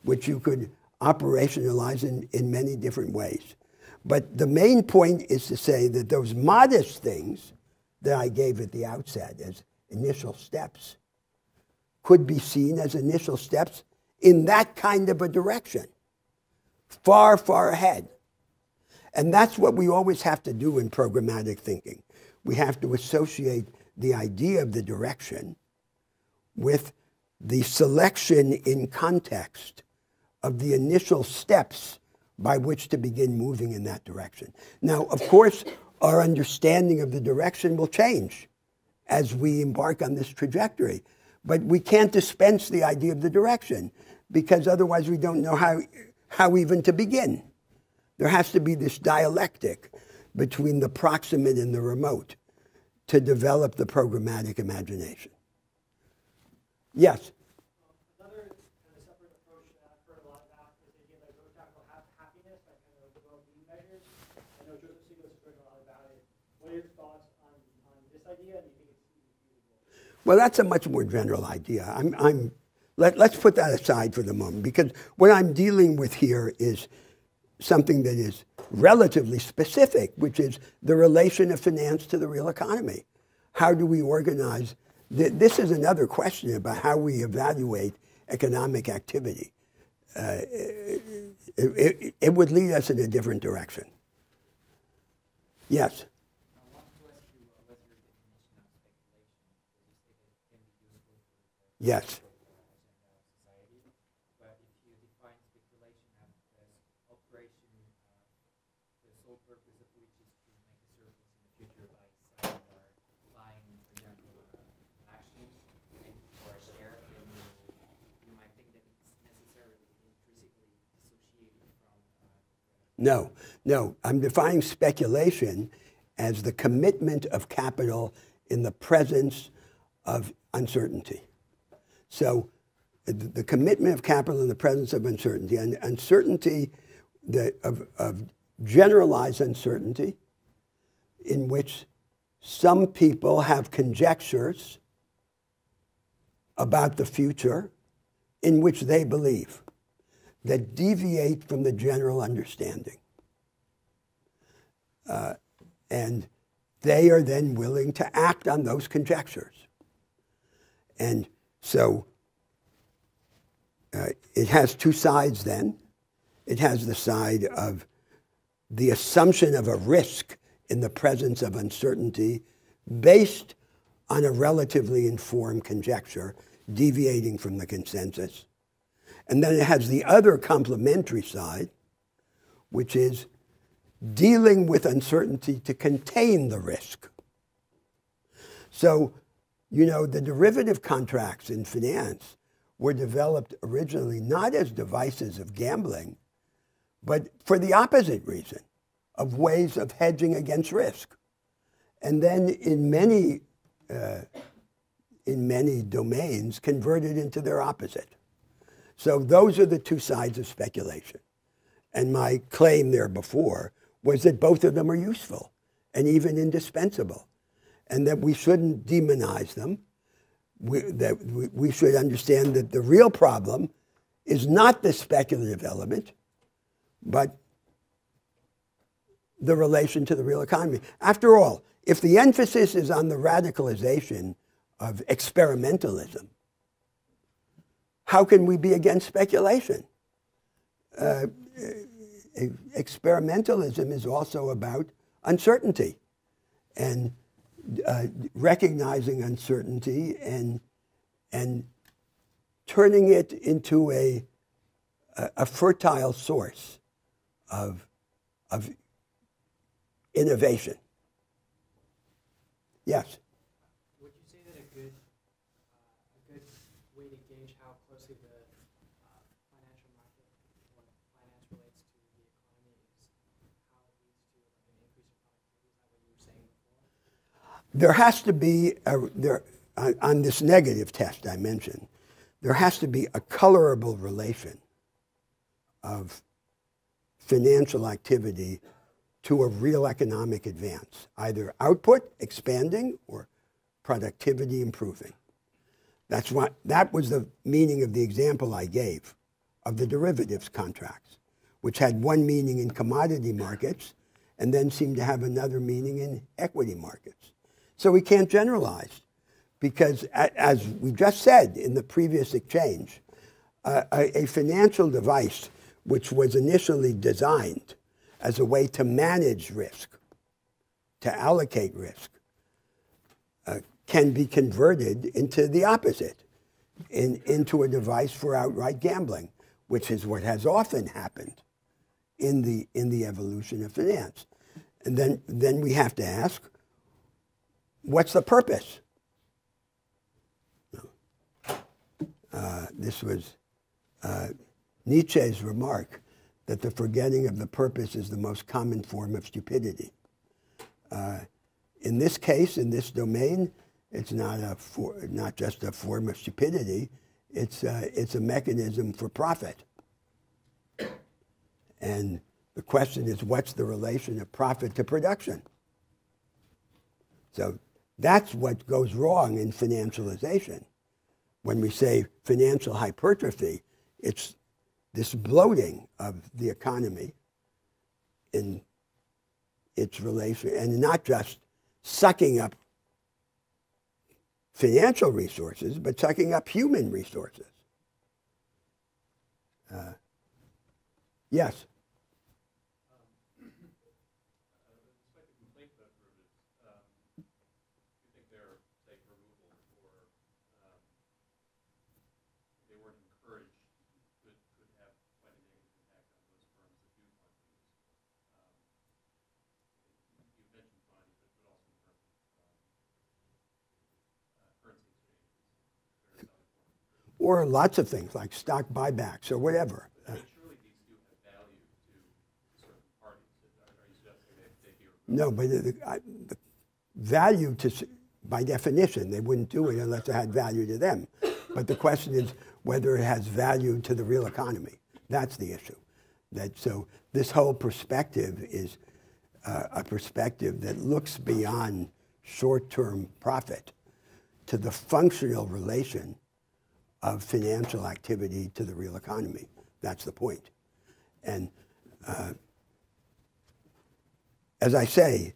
Speaker 1: which you could operationalize in many different ways. But the main point is to say that those modest things that I gave at the outset as initial steps could be seen as initial steps in that kind of a direction, far, far ahead. And that's what we always have to do in programmatic thinking. We have to associate the idea of the direction with the selection in context of the initial steps by which to begin moving in that direction. Now, of course, our understanding of the direction will change as we embark on this trajectory. But we can't dispense the idea of the direction, because otherwise we don't know how even to begin. There has to be this dialectic between the proximate and the remote to develop the programmatic imagination. Yes?
Speaker 4: Another kind of separate approach that I've heard a lot about is the idea that we talk about happiness, like kind of well-being measures. I know Joseph Stiglitz has written a lot about it. What are your thoughts on this idea? And do you think it's feasible?
Speaker 1: Well, that's a much more general idea. Let's put that aside for the moment, because what I'm dealing with here is something that is relatively specific, which is the relation of finance to the real economy. How do we organize? This is another question about how we evaluate economic activity. It would lead us in a different direction. Yes?
Speaker 2: I want to ask you what's your definition of speculation? Because you say that it can be useful for
Speaker 1: Yes.
Speaker 2: society, but if you define speculation as operation, the sole purpose of which is to make a surplus in the future by selling or buying, for example, actions or a share, then you might think that it's necessarily intrinsically dissociated from
Speaker 1: No. I'm defining speculation as the commitment of capital in the presence of uncertainty. So the commitment of capital in the presence of uncertainty, and uncertainty of generalized uncertainty in which some people have conjectures about the future in which they believe that deviate from the general understanding. And they are then willing to act on those conjectures. And so it has two sides then. It has the side of the assumption of a risk in the presence of uncertainty based on a relatively informed conjecture deviating from the consensus. And then it has the other complementary side, which is dealing with uncertainty to contain the risk. So, the derivative contracts in finance were developed originally not as devices of gambling, but for the opposite reason, of ways of hedging against risk. And then in many domains, converted into their opposite. So those are the two sides of speculation. And my claim there before was that both of them are useful and even indispensable, and that we shouldn't demonize them. We should understand that the real problem is not the speculative element, but the relation to the real economy. After all, if the emphasis is on the radicalization of experimentalism, how can we be against speculation? Experimentalism is also about uncertainty and recognizing uncertainty and turning it into a fertile source of innovation. Yes?
Speaker 4: Would you say that a good way to gauge how closely the financial market or finance relates to the economy is how it leads to an increase in productivity? Is that what you were saying before?
Speaker 1: There has to be, on this negative test I mentioned, there has to be a colorable relation of financial activity to a real economic advance, either output expanding or productivity improving. That was the meaning of the example I gave of the derivatives contracts, which had one meaning in commodity markets and then seemed to have another meaning in equity markets. So we can't generalize, because as we just said in the previous exchange, a financial device which was initially designed as a way to manage risk, to allocate risk, can be converted into the opposite, into a device for outright gambling, which is what has often happened in the evolution of finance. And then we have to ask, what's the purpose? This was Nietzsche's remark that the forgetting of the purpose is the most common form of stupidity. In this case, in this domain, it's not just a form of stupidity. It's a mechanism for profit. And the question is, what's the relation of profit to production? So that's what goes wrong in financialization. When we say financial hypertrophy, it's this bloating of the economy in its relation, and not just sucking up financial resources, but sucking up human resources. Yes?
Speaker 3: Despite the complaint about derivatives, do you think their, say, removal or they weren't encouraged could have quite a negative impact on those firms that do want to use? You mentioned commodities, but also in terms of currency exchanges, various other forms.
Speaker 1: Or lots of things like stock buybacks or whatever.
Speaker 3: Surely these do have value to certain parties. Are you suggesting they be removed?
Speaker 1: No, but the value by definition, they wouldn't do it unless it had value to them. But the question is whether it has value to the real economy. That's the issue. So this whole perspective is a perspective that looks beyond short-term profit to the functional relation of financial activity to the real economy. That's the point. And as I say,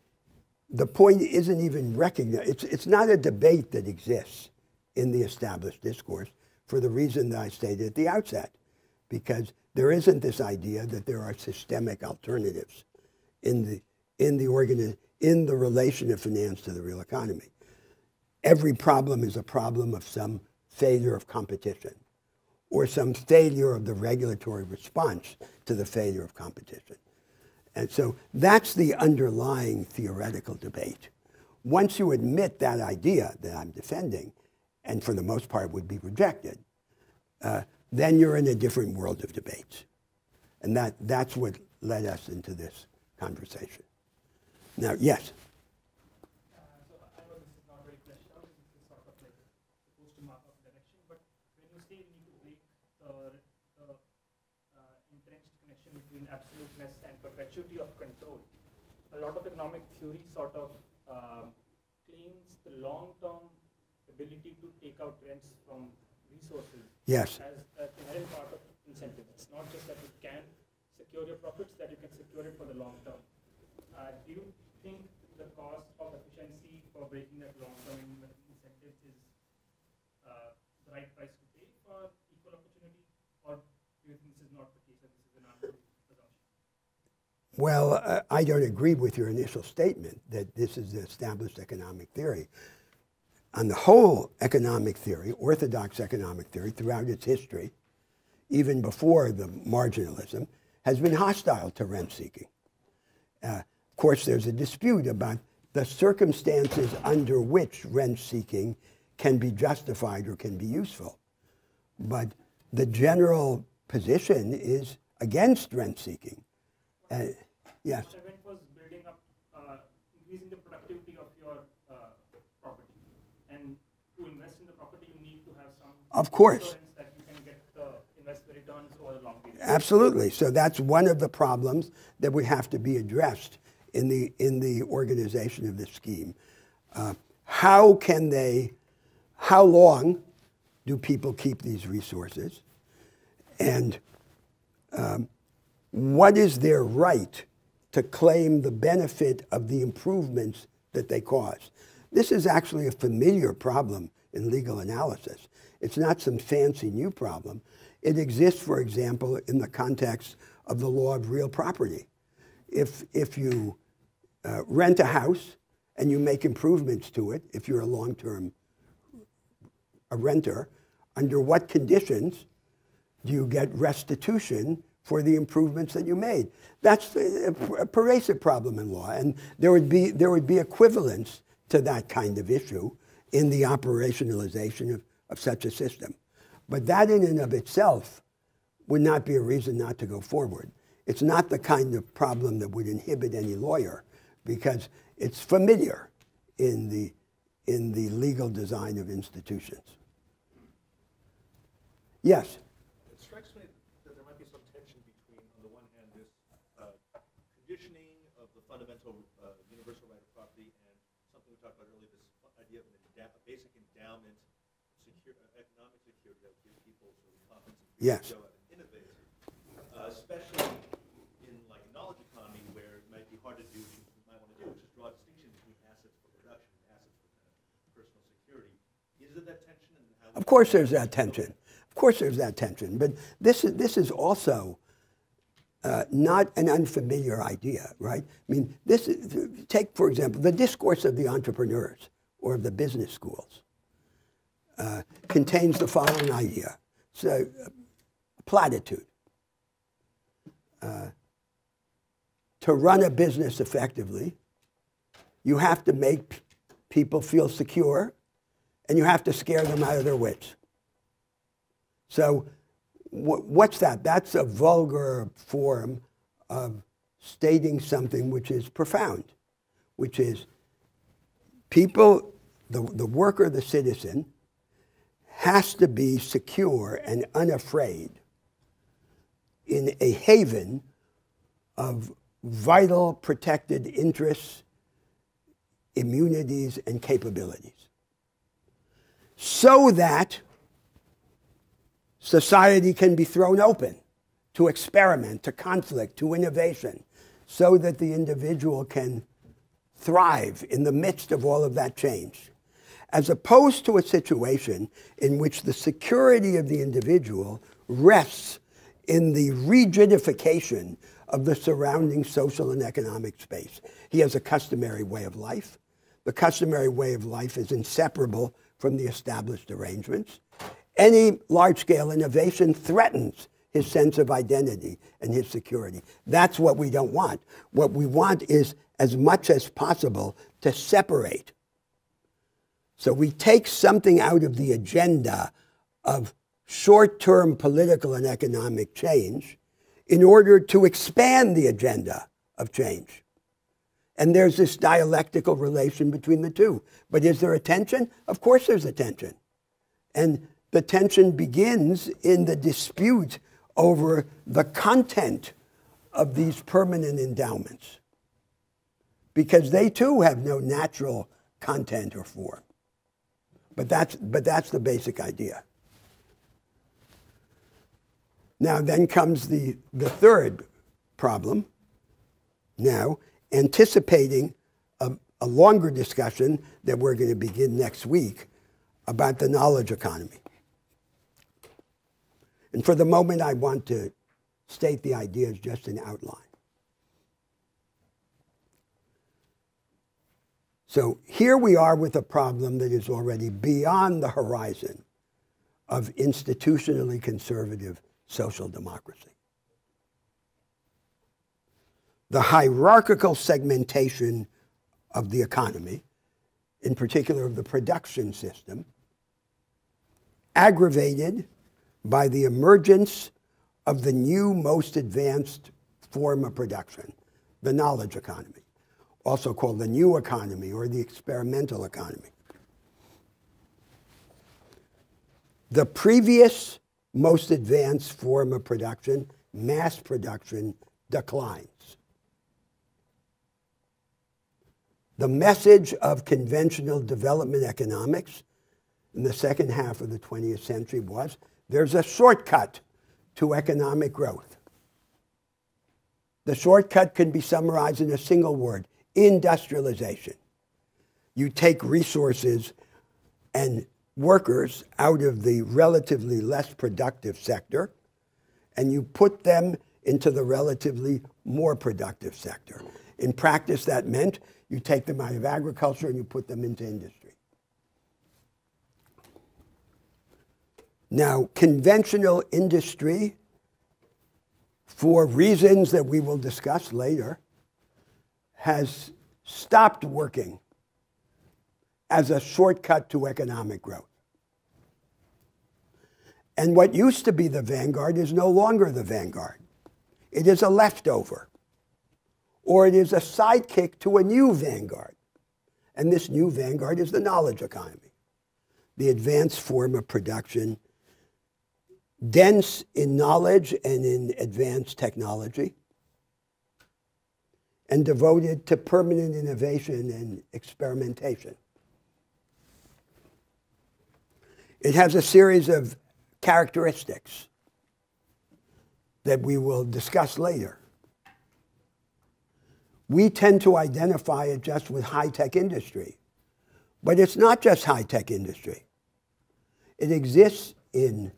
Speaker 1: the point isn't even recognized. It's not a debate that exists in the established discourse for the reason that I stated at the outset, because there isn't this idea that there are systemic alternatives in the relation of finance to the real economy. Every problem is a problem of some failure of competition or some failure of the regulatory response to the failure of competition. And so that's the underlying theoretical debate. Once you admit that idea that I'm defending, and for the most part would be rejected, then you're in a different world of debates. And that's what led us into this conversation. Now, yes?
Speaker 4: So I know this is not very fleshed out, this is sort of like supposed to mark out the direction, but when you say we need to break the entrenched connection between absoluteness and perpetuity of control, a lot of economic theory sort of claims the long-term ability to take out rents from resources
Speaker 1: Yes.
Speaker 4: as an inherent part of incentive. It's not just that you can secure your profits, that you can secure it for the long term. Do you think the cost of efficiency for breaking that long-term incentive is the right price to pay for equal opportunity, or do you think this is not the case, and this is an untrue assumption?
Speaker 1: Well, I don't agree with your initial statement that this is the established economic theory. On the whole, economic theory, orthodox economic theory, throughout its history, even before the marginalism, has been hostile to rent seeking. Of course, there's a dispute about the circumstances under which rent seeking can be justified or can be useful. But the general position is against rent seeking. Yes?
Speaker 4: What event was building up, increasing the productivity of your property. And to invest in the property, you need to have some
Speaker 1: Of course.
Speaker 4: assurance that you can get the investment returns over a long period.
Speaker 1: Absolutely. So that's one of the problems that would have to be addressed in the organization of this scheme. How long do people keep these resources? And what is their right to claim the benefit of the improvements that they cause? This is actually a familiar problem in legal analysis. It's not some fancy new problem. It exists, for example, in the context of the law of real property. If you rent a house and you make improvements to it, if you're a long-term renter, under what conditions do you get restitution for the improvements that you made. That's a pervasive problem in law, and there would be equivalence to that kind of issue in the operationalization of such a system. But that in and of itself would not be a reason not to go forward. It's not the kind of problem that would inhibit any lawyer, because it's familiar in the legal design of institutions. Yes?
Speaker 3: It strikes me that there might be some tension between, on the one hand, this conditioning of the fundamental universal right of property and something we talked about earlier, this idea of a basic endowment, economic security that gives people sort of confidence and
Speaker 1: Yes.
Speaker 3: to go out and innovate, especially in like a knowledge economy where it might be hard to do what you might want to do, which is draw a distinction between assets for production and assets for kind of personal security. Is it that tension? And how
Speaker 1: Of course there's that tension. Of course there's that tension. But this is also not an unfamiliar idea, right? I mean, take, for example, the discourse of the entrepreneurs or of the business schools contains the following idea. It's a platitude. To run a business effectively, you have to make people feel secure, and you have to scare them out of their wits. So what's that? That's a vulgar form of stating something which is profound, which is people, the worker, the citizen, has to be secure and unafraid in a haven of vital protected interests, immunities, and capabilities, so that society can be thrown open to experiment, to conflict, to innovation, so that the individual can thrive in the midst of all of that change, as opposed to a situation in which the security of the individual rests in the rigidification of the surrounding social and economic space. He has a customary way of life. The customary way of life is inseparable from the established arrangements. Any large-scale innovation threatens his sense of identity and his security. That's what we don't want. What we want is, as much as possible, to separate. So we take something out of the agenda of short-term political and economic change in order to expand the agenda of change. And there's this dialectical relation between the two. But is there a tension? Of course there's a tension. And the tension begins in the dispute over the content of these permanent endowments, because they too have no natural content or form. But that's the basic idea. Now then comes the third problem. Now, anticipating a longer discussion that we're going to begin next week about the knowledge economy. And for the moment, I want to state the ideas just in outline. So here we are with a problem that is already beyond the horizon of institutionally conservative social democracy. The hierarchical segmentation of the economy, in particular of the production system, aggravated by the emergence of the new most advanced form of production, the knowledge economy, also called the new economy or the experimental economy. The previous most advanced form of production, mass production, declines. The message of conventional development economics in the second half of the 20th century was, there's a shortcut to economic growth. The shortcut can be summarized in a single word: industrialization. You take resources and workers out of the relatively less productive sector, and you put them into the relatively more productive sector. In practice, that meant you take them out of agriculture and you put them into industry. Now, conventional industry for reasons that we will discuss later, has stopped working as a shortcut to economic growth. And what used to be the vanguard is no longer the vanguard. It is a leftover, or it is a sidekick to a new vanguard. And this new vanguard is the knowledge economy, the advanced form of production, dense in knowledge and in advanced technology, and devoted to permanent innovation and experimentation. It has a series of characteristics that we will discuss later. We tend to identify it just with high-tech industry, but it's not just high-tech industry. It exists in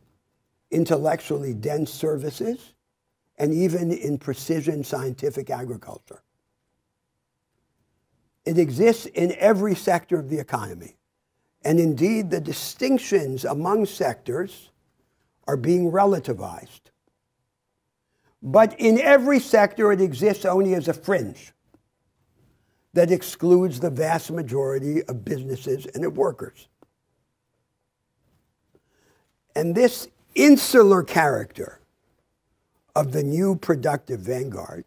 Speaker 1: intellectually dense services and even in precision scientific agriculture. It exists in every sector of the economy. And indeed, the distinctions among sectors are being relativized. But in every sector, it exists only as a fringe that excludes the vast majority of businesses and of workers. And this insular character of the new productive vanguard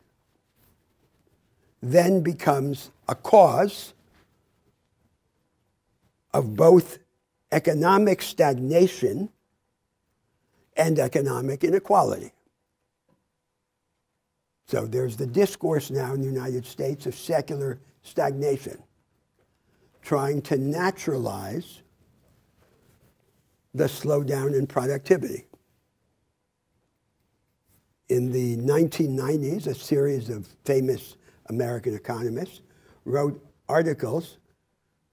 Speaker 1: then becomes a cause of both economic stagnation and economic inequality. So there's the discourse now in the United States of secular stagnation, trying to naturalize the slowdown in productivity. In the 1990s, a series of famous American economists wrote articles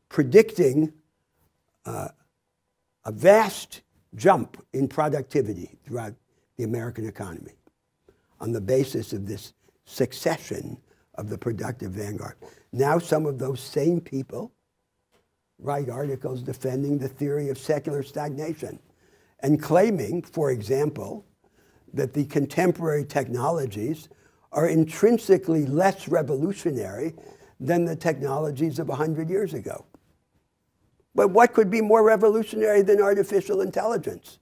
Speaker 1: predicting a vast jump in productivity throughout the American economy on the basis of this succession of the productive vanguard. Now some of those same people write articles defending the theory of secular stagnation and claiming, for example, that the contemporary technologies are intrinsically less revolutionary than the technologies of 100 years ago. But what could be more revolutionary than artificial intelligence?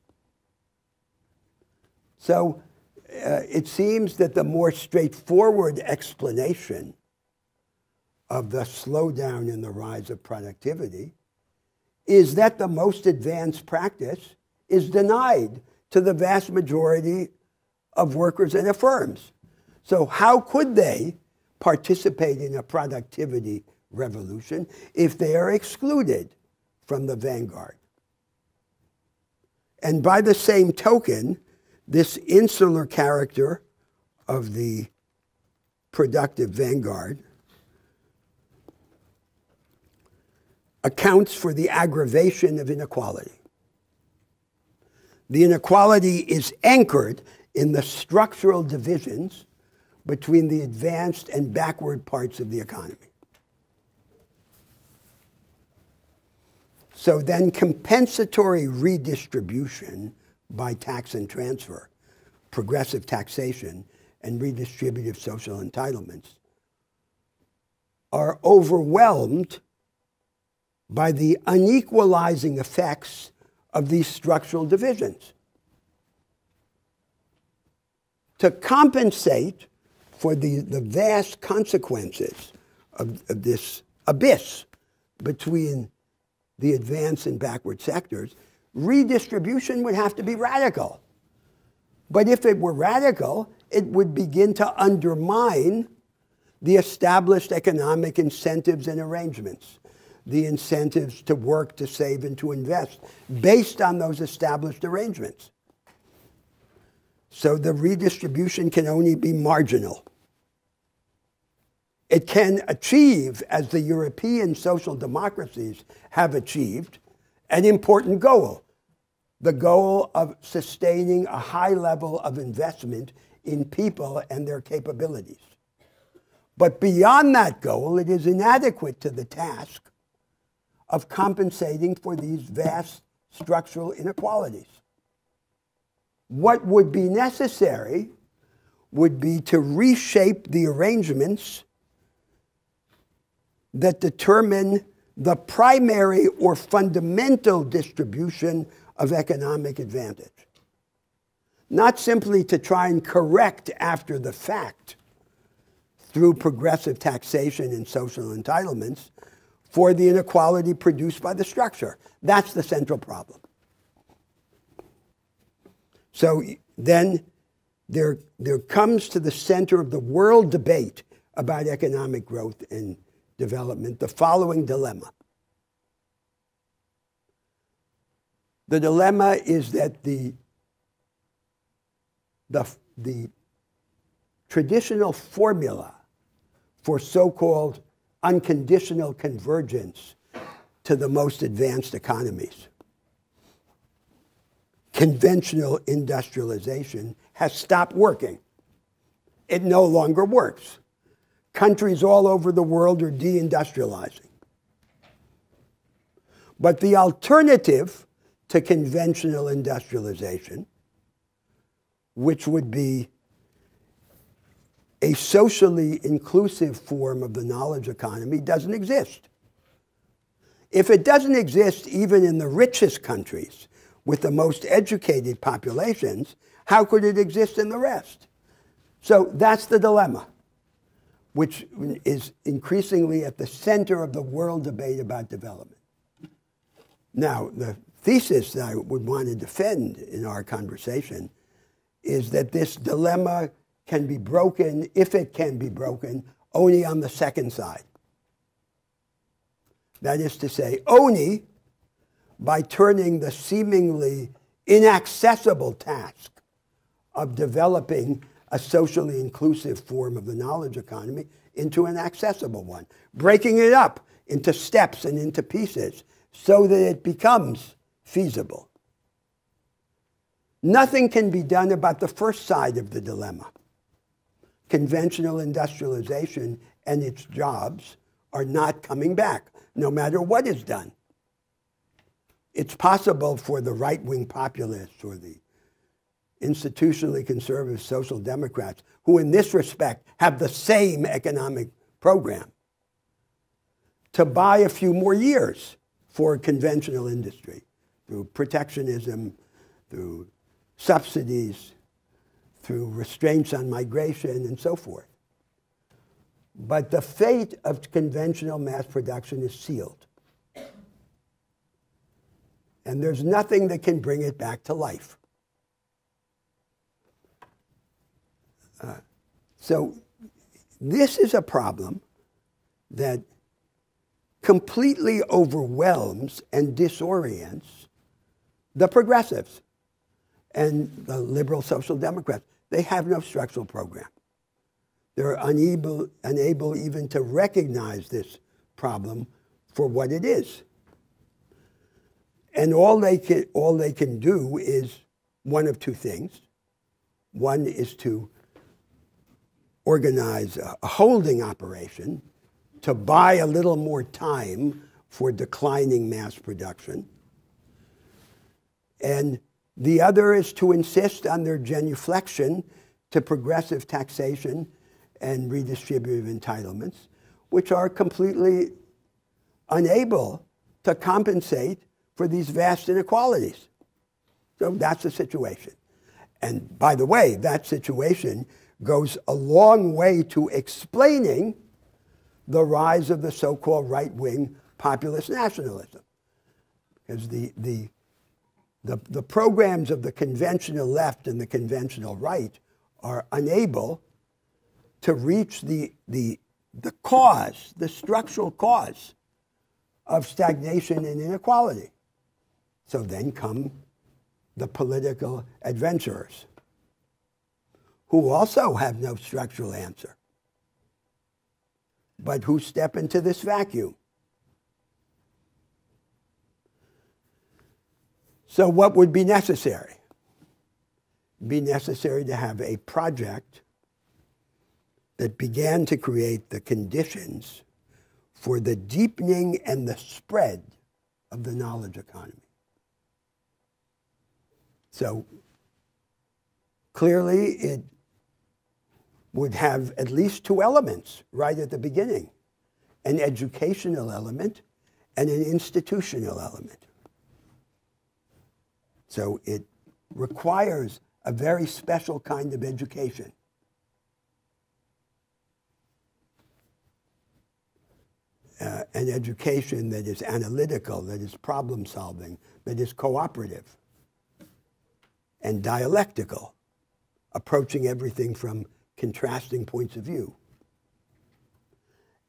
Speaker 1: So it seems that the more straightforward explanation of the slowdown in the rise of productivity is that the most advanced practice is denied to the vast majority of workers and of firms. So how could they participate in a productivity revolution if they are excluded from the vanguard? And by the same token, this insular character of the productive vanguard accounts for the aggravation of inequality. The inequality is anchored in the structural divisions between the advanced and backward parts of the economy. So then compensatory redistribution by tax and transfer, progressive taxation, and redistributive social entitlements are overwhelmed by the unequalizing effects of these structural divisions. To compensate for the vast consequences of this abyss between the advanced and backward sectors, redistribution would have to be radical. But if it were radical, it would begin to undermine the established economic incentives and arrangements, the incentives to work, to save, and to invest, based on those established arrangements. So the redistribution can only be marginal. It can achieve, as the European social democracies have achieved, an important goal, the goal of sustaining a high level of investment in people and their capabilities. But beyond that goal, it is inadequate to the task of compensating for these vast structural inequalities. What would be necessary would be to reshape the arrangements that determine the primary or fundamental distribution of economic advantage. Not simply to try and correct after the fact through progressive taxation and social entitlements for the inequality produced by the structure. That's the central problem. So then there comes to the center of the world debate about economic growth and development the following dilemma. The dilemma is that the traditional formula for so-called unconditional convergence to the most advanced economies, conventional industrialization, has stopped working. It no longer works. Countries all over the world are deindustrializing. But the alternative to conventional industrialization, which would be a socially inclusive form of the knowledge economy, doesn't exist. If it doesn't exist even in the richest countries with the most educated populations, how could it exist in the rest? So that's the dilemma, which is increasingly at the center of the world debate about development. Now, the thesis that I would want to defend in our conversation is that this dilemma can be broken, if it can be broken, only on the second side. That is to say, only by turning the seemingly inaccessible task of developing a socially inclusive form of the knowledge economy into an accessible one, breaking it up into steps and into pieces so that it becomes feasible. Nothing can be done about the first side of the dilemma. Conventional industrialization and its jobs are not coming back, no matter what is done. It's possible for the right-wing populists or the institutionally conservative social democrats, who in this respect have the same economic program, to buy a few more years for conventional industry through protectionism, through subsidies, through restraints on migration, and so forth. But the fate of conventional mass production is sealed. And there's nothing that can bring it back to life. So this is a problem that completely overwhelms and disorients the progressives and the liberal social democrats. They have no structural program. They're unable even to recognize this problem for what it is. And all they can do is one of two things. One is to organize a holding operation to buy a little more time for declining mass production. And the other is to insist on their genuflection to progressive taxation and redistributive entitlements, which are completely unable to compensate for these vast inequalities. So that's the situation. And by the way, that situation goes a long way to explaining the rise of the so-called right-wing populist nationalism. Because the programs of the conventional left and the conventional right are unable to reach the cause, the structural cause of stagnation and inequality. So then come the political adventurers, who also have no structural answer, but who step into this vacuum. So what would be necessary? It'd be necessary to have a project that began to create the conditions for the deepening and the spread of the knowledge economy. So clearly it would have at least two elements right at the beginning, an educational element and an institutional element. So it requires a very special kind of education. An education that is analytical, that is problem solving, that is cooperative and dialectical, approaching everything from contrasting points of view.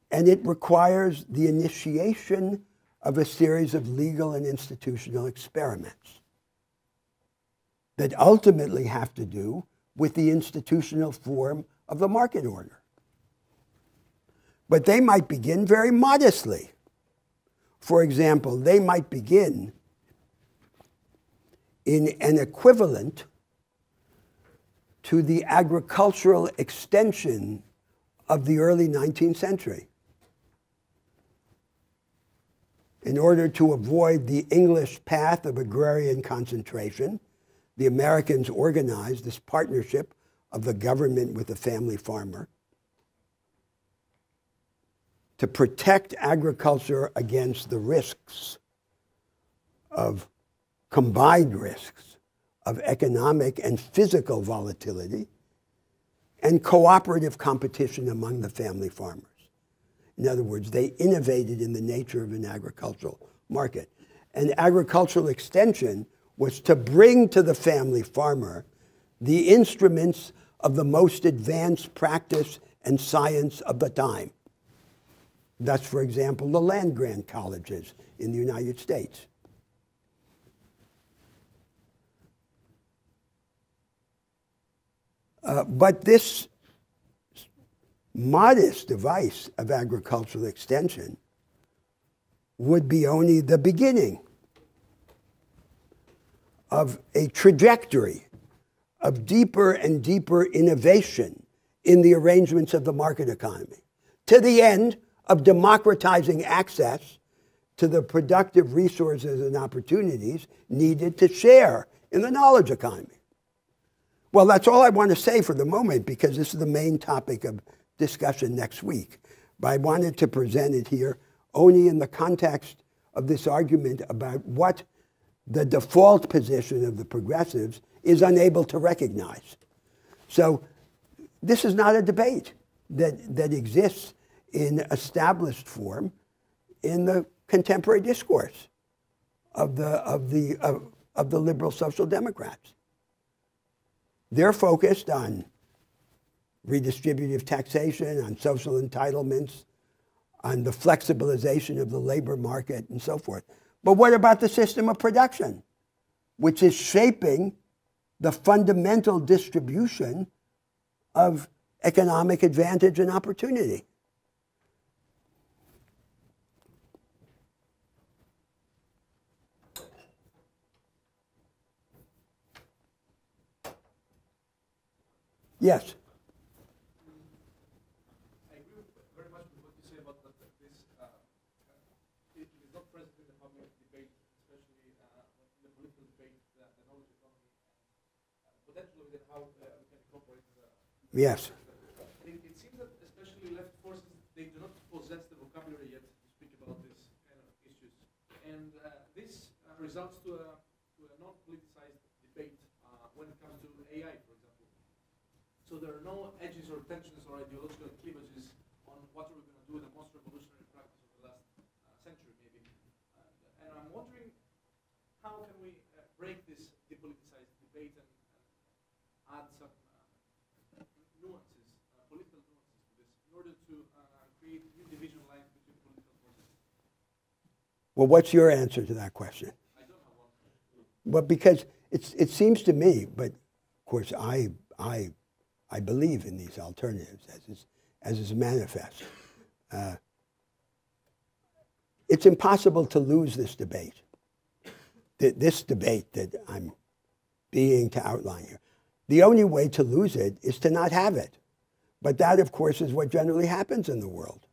Speaker 1: And it requires the initiation of a series of legal and institutional experiments that ultimately have to do with the institutional form of the market order. But they might begin very modestly. For example, they might begin in an equivalent to the agricultural extension of the early 19th century. In order to avoid the English path of agrarian concentration, the Americans organized this partnership of the government with the family farmer to protect agriculture against the risks of combined risks of economic and physical volatility and cooperative competition among the family farmers. In other words, they innovated in the nature of an agricultural market. And agricultural extension was to bring to the family farmer the instruments of the most advanced practice and science of the time. That's, for example, the land-grant colleges in the United States. But this modest device of agricultural extension would be only the beginning of a trajectory of deeper and deeper innovation in the arrangements of the market economy, to the end of democratizing access to the productive resources and opportunities needed to share in the knowledge economy. Well, that's all I want to say for the moment, because this is the main topic of discussion next week. But I wanted to present it here only in the context of this argument about what the default position of the progressives is unable to recognize. So this is not a debate that exists in established form in the contemporary discourse of the liberal social democrats. They're focused on redistributive taxation, on social entitlements, on the flexibilization of the labor market, and so forth. But what about the system of production, which is shaping the fundamental distribution of economic advantage and opportunity? Yes.
Speaker 3: I agree very much with what you say about this. It is not present in the public debate, especially in the political debate, the knowledge economy, and potentially then how we can incorporate
Speaker 1: Yes.
Speaker 3: It seems that especially left forces, they do not possess the vocabulary yet to speak about this kind of issues. And this results to a non-politicized debate when it comes to AI, for example. So there are no edges or tensions or ideological cleavages on what are we going to do with the most revolutionary practice of the last century, maybe. And I'm wondering, how can we break this depoliticized debate and add some nuances, political nuances to this, in order to create new division lines between political forces?
Speaker 1: Well, what's your answer to that question?
Speaker 3: I don't have one.
Speaker 1: Well, because it seems to me, but of course I believe in these alternatives as is manifest. It's impossible to lose this debate. This debate that I'm being to outline here. The only way to lose it is to not have it. But that, of course, is what generally happens in the world.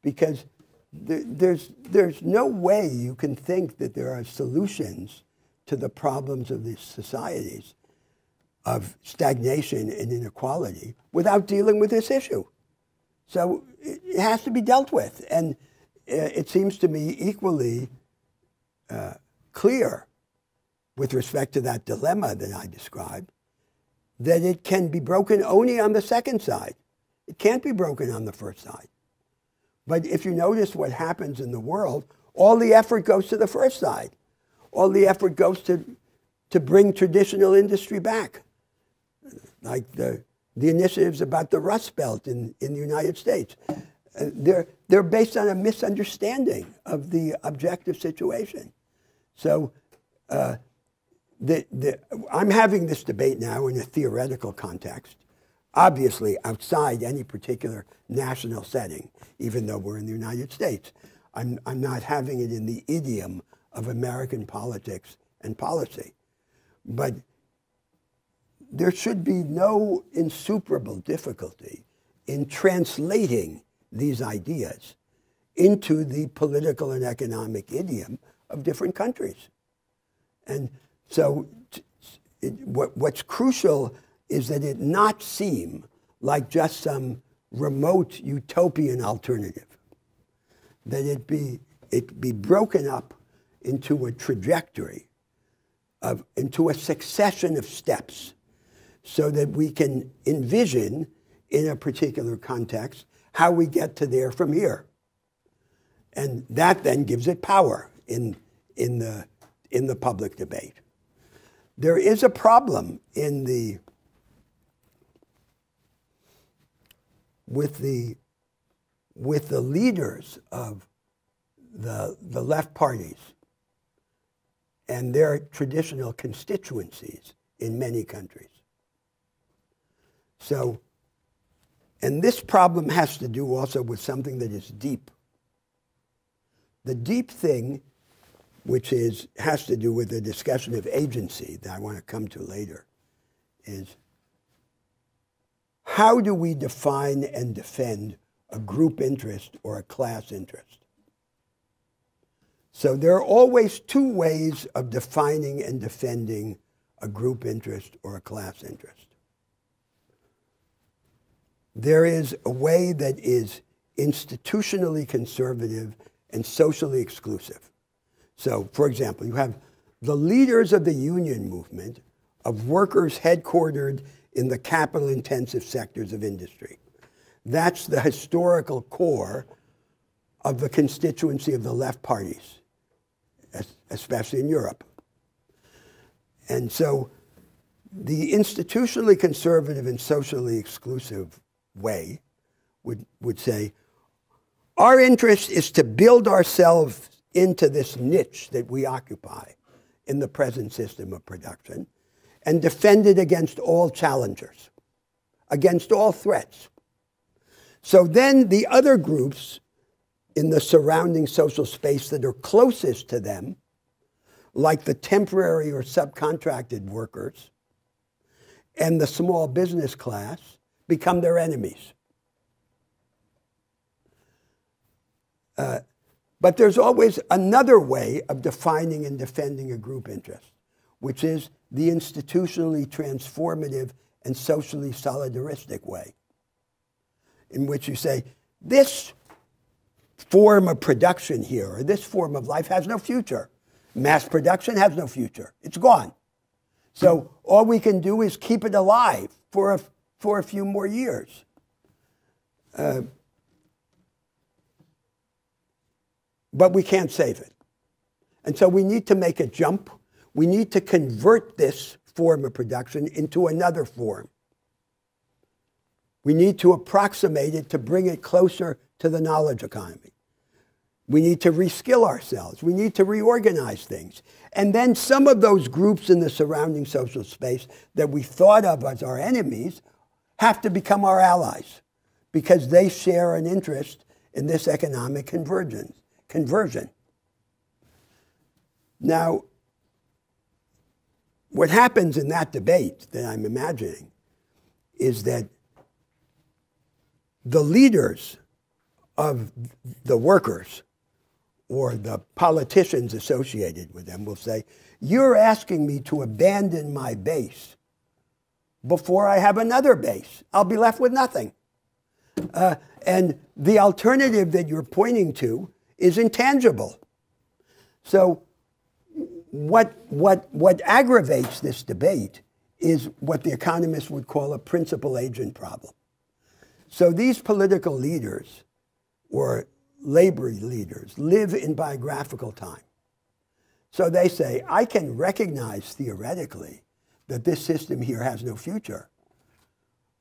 Speaker 1: Because there's no way you can think that there are solutions to the problems of these societies of stagnation and inequality without dealing with this issue. So it has to be dealt with. And it seems to me equally clear with respect to that dilemma that I described, that it can be broken only on the second side. It can't be broken on the first side. But if you notice what happens in the world, all the effort goes to the first side. All the effort goes to bring traditional industry back, like the initiatives about the Rust Belt in the United States. They're based on a misunderstanding of the objective situation. So I'm having this debate now in a theoretical context, obviously outside any particular national setting, even though we're in the United States. I'm not having it in the idiom of American politics and policy. But there should be no insuperable difficulty in translating these ideas into the political and economic idiom of different countries. And so what's crucial is that it not seem like just some remote utopian alternative, that it be broken up into a trajectory, into a succession of steps, so that we can envision in a particular context how we get to there from here. And that then gives it power in the public debate. There is a problem with the leaders of the left parties and their traditional constituencies in many countries. So, and this problem has to do also with something that is deep. The deep thing, which has to do with the discussion of agency that I want to come to later, is how do we define and defend a group interest or a class interest? So there are always two ways of defining and defending a group interest or a class interest. There is a way that is institutionally conservative and socially exclusive. So, for example, you have the leaders of the union movement of workers headquartered in the capital-intensive sectors of industry. That's the historical core of the constituency of the left parties, especially in Europe. And so the institutionally conservative and socially exclusive way would say, our interest is to build ourselves into this niche that we occupy in the present system of production and defend it against all challengers, against all threats. So then the other groups in the surrounding social space that are closest to them, like the temporary or subcontracted workers and the small business class, become their enemies. But there's always another way of defining and defending a group interest, which is the institutionally transformative and socially solidaristic way, in which you say, this form of production here, or this form of life has no future. Mass production has no future. It's gone. So all we can do is keep it alive for a few more years. But we can't save it. And so we need to make a jump. We need to convert this form of production into another form. We need to approximate it to bring it closer to the knowledge economy. We need to reskill ourselves. We need to reorganize things. And then some of those groups in the surrounding social space that we thought of as our enemies have to become our allies because they share an interest in this economic conversion. Now, what happens in that debate that I'm imagining is that the leaders of the workers or the politicians associated with them will say, you're asking me to abandon my base, before I have another base. I'll be left with nothing. And the alternative that you're pointing to is intangible. So what aggravates this debate is what the economists would call a principal agent problem. So these political leaders or labor leaders live in biographical time. So they say, I can recognize theoretically that this system here has no future.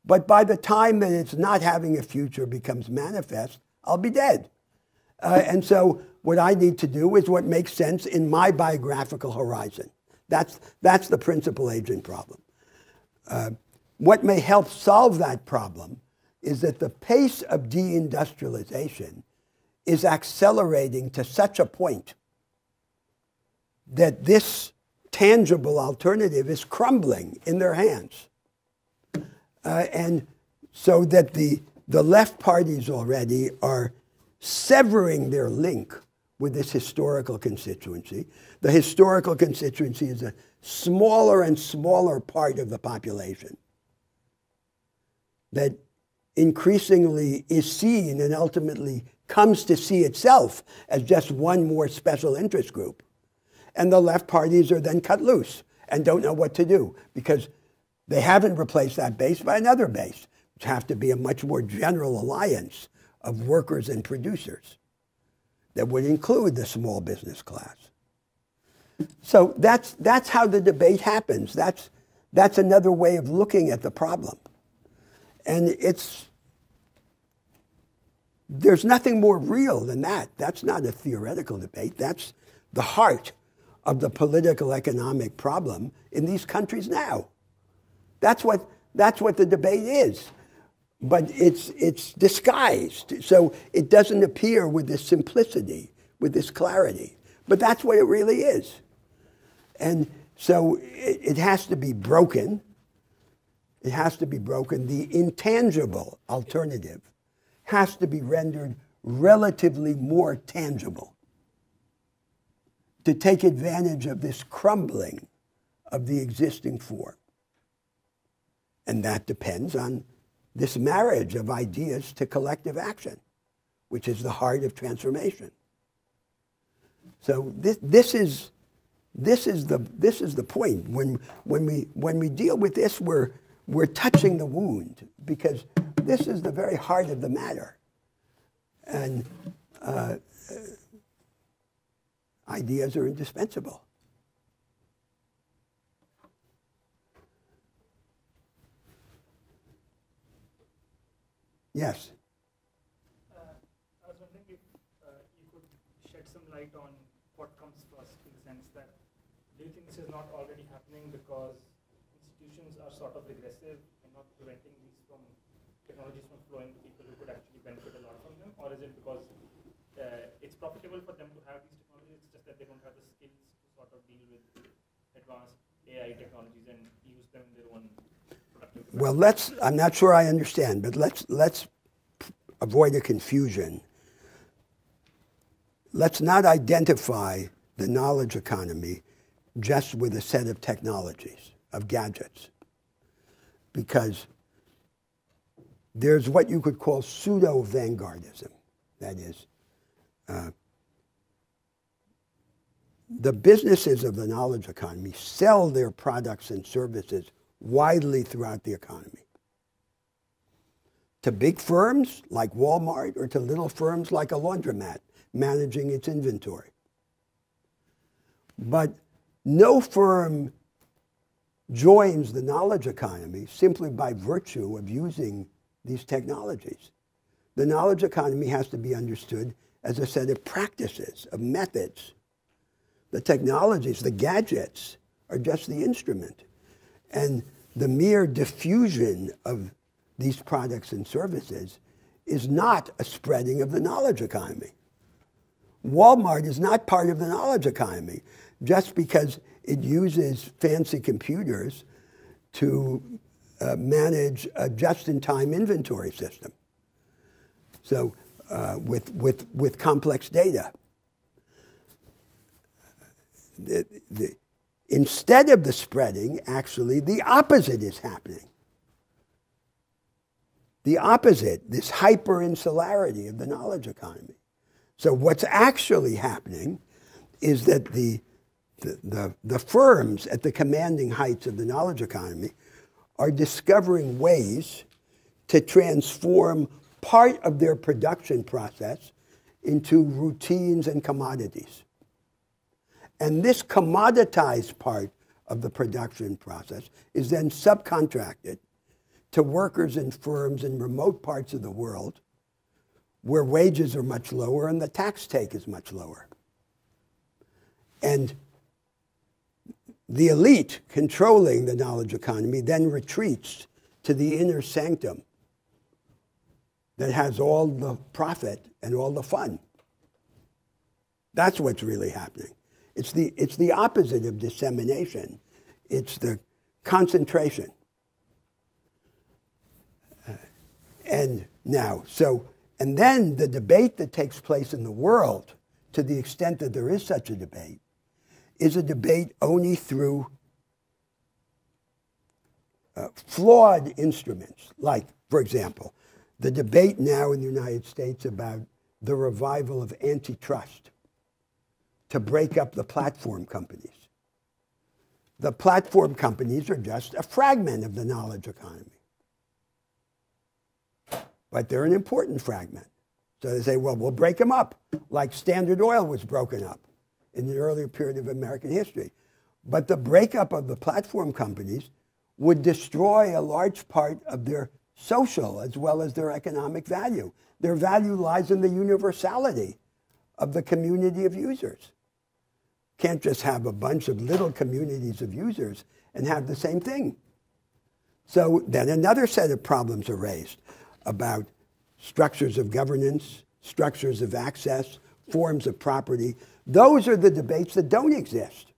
Speaker 1: But by the time that it's not having a future becomes manifest, I'll be dead. And so what I need to do is what makes sense in my biographical horizon. That's the principal agent problem. What may help solve that problem is that the pace of deindustrialization is accelerating to such a point that this tangible alternative is crumbling in their hands. And so that the left parties already are severing their link with this historical constituency. The historical constituency is a smaller and smaller part of the population that increasingly is seen and ultimately comes to see itself as just one more special interest group. And the left parties are then cut loose and don't know what to do because they haven't replaced that base by another base, which have to be a much more general alliance of workers and producers that would include the small business class. So that's how the debate happens. That's another way of looking at the problem. And there's nothing more real than that. That's not a theoretical debate. That's the heart of the political economic problem in these countries now. That's what the debate is. But it's disguised. So it doesn't appear with this simplicity, with this clarity. But that's what it really is. And so it has to be broken. It has to be broken. The intangible alternative has to be rendered relatively more tangible to take advantage of this crumbling of the existing form. And that depends on this marriage of ideas to collective action, which is the heart of transformation. So this is the point. When we deal with this, we're touching the wound because this is the very heart of the matter. And ideas are indispensable. Yes.
Speaker 4: I was wondering if you could shed some light on what comes first, in the sense that do you think this is not already happening because institutions are sort of regressive and not preventing these technologies from flowing to people who could actually benefit a lot from them? Or is it because it's profitable for them to have these technologies, it's just that they don't have the skills to sort of deal with advanced AI technologies and use them in their own productive capacity?
Speaker 1: Well, I'm not sure I understand, but let's avoid a confusion. Let's not identify the knowledge economy just with a set of technologies, of gadgets, because there's what you could call pseudo-vanguardism. That is, the businesses of the knowledge economy sell their products and services widely throughout the economy. To big firms like Walmart or to little firms like a laundromat managing its inventory. But no firm joins the knowledge economy simply by virtue of using these technologies. The knowledge economy has to be understood as a set of practices, of methods. The technologies, the gadgets, are just the instrument. And the mere diffusion of these products and services is not a spreading of the knowledge economy. Walmart is not part of the knowledge economy just because it uses fancy computers to manage a just-in-time inventory system. So with complex data. Instead of the spreading, actually, the opposite is happening. the opposite, this hyper-insularity of the knowledge economy. So what's actually happening is that the firms at the commanding heights of the knowledge economy are discovering ways to transform part of their production process into routines and commodities. And this commoditized part of the production process is then subcontracted to workers in firms in remote parts of the world where wages are much lower and the tax take is much lower. And the elite controlling the knowledge economy then retreats to the inner sanctum that has all the profit and all the fun. That's what's really happening. It's the opposite of dissemination. It's the concentration. And then the debate that takes place in the world, to the extent that there is such a debate, is a debate only through flawed instruments. Like, for example, the debate now in the United States about the revival of antitrust to break up the platform companies. The platform companies are just a fragment of the knowledge economy. But they're an important fragment. So they say, well, we'll break them up, like Standard Oil was broken up in the earlier period of American history. But the breakup of the platform companies would destroy a large part of their social as well as their economic value. Their value lies in the universality of the community of users. Can't just have a bunch of little communities of users and have the same thing. So then another set of problems are raised about structures of governance, structures of access, forms of property. Those are the debates that don't exist,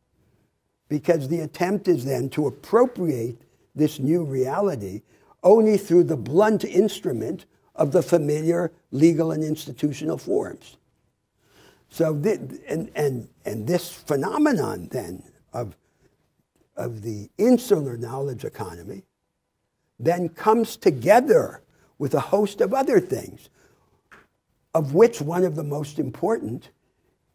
Speaker 1: because the attempt is then to appropriate this new reality only through the blunt instrument of the familiar legal and institutional forms. So, this phenomenon then of the insular knowledge economy then comes together with a host of other things, of which one of the most important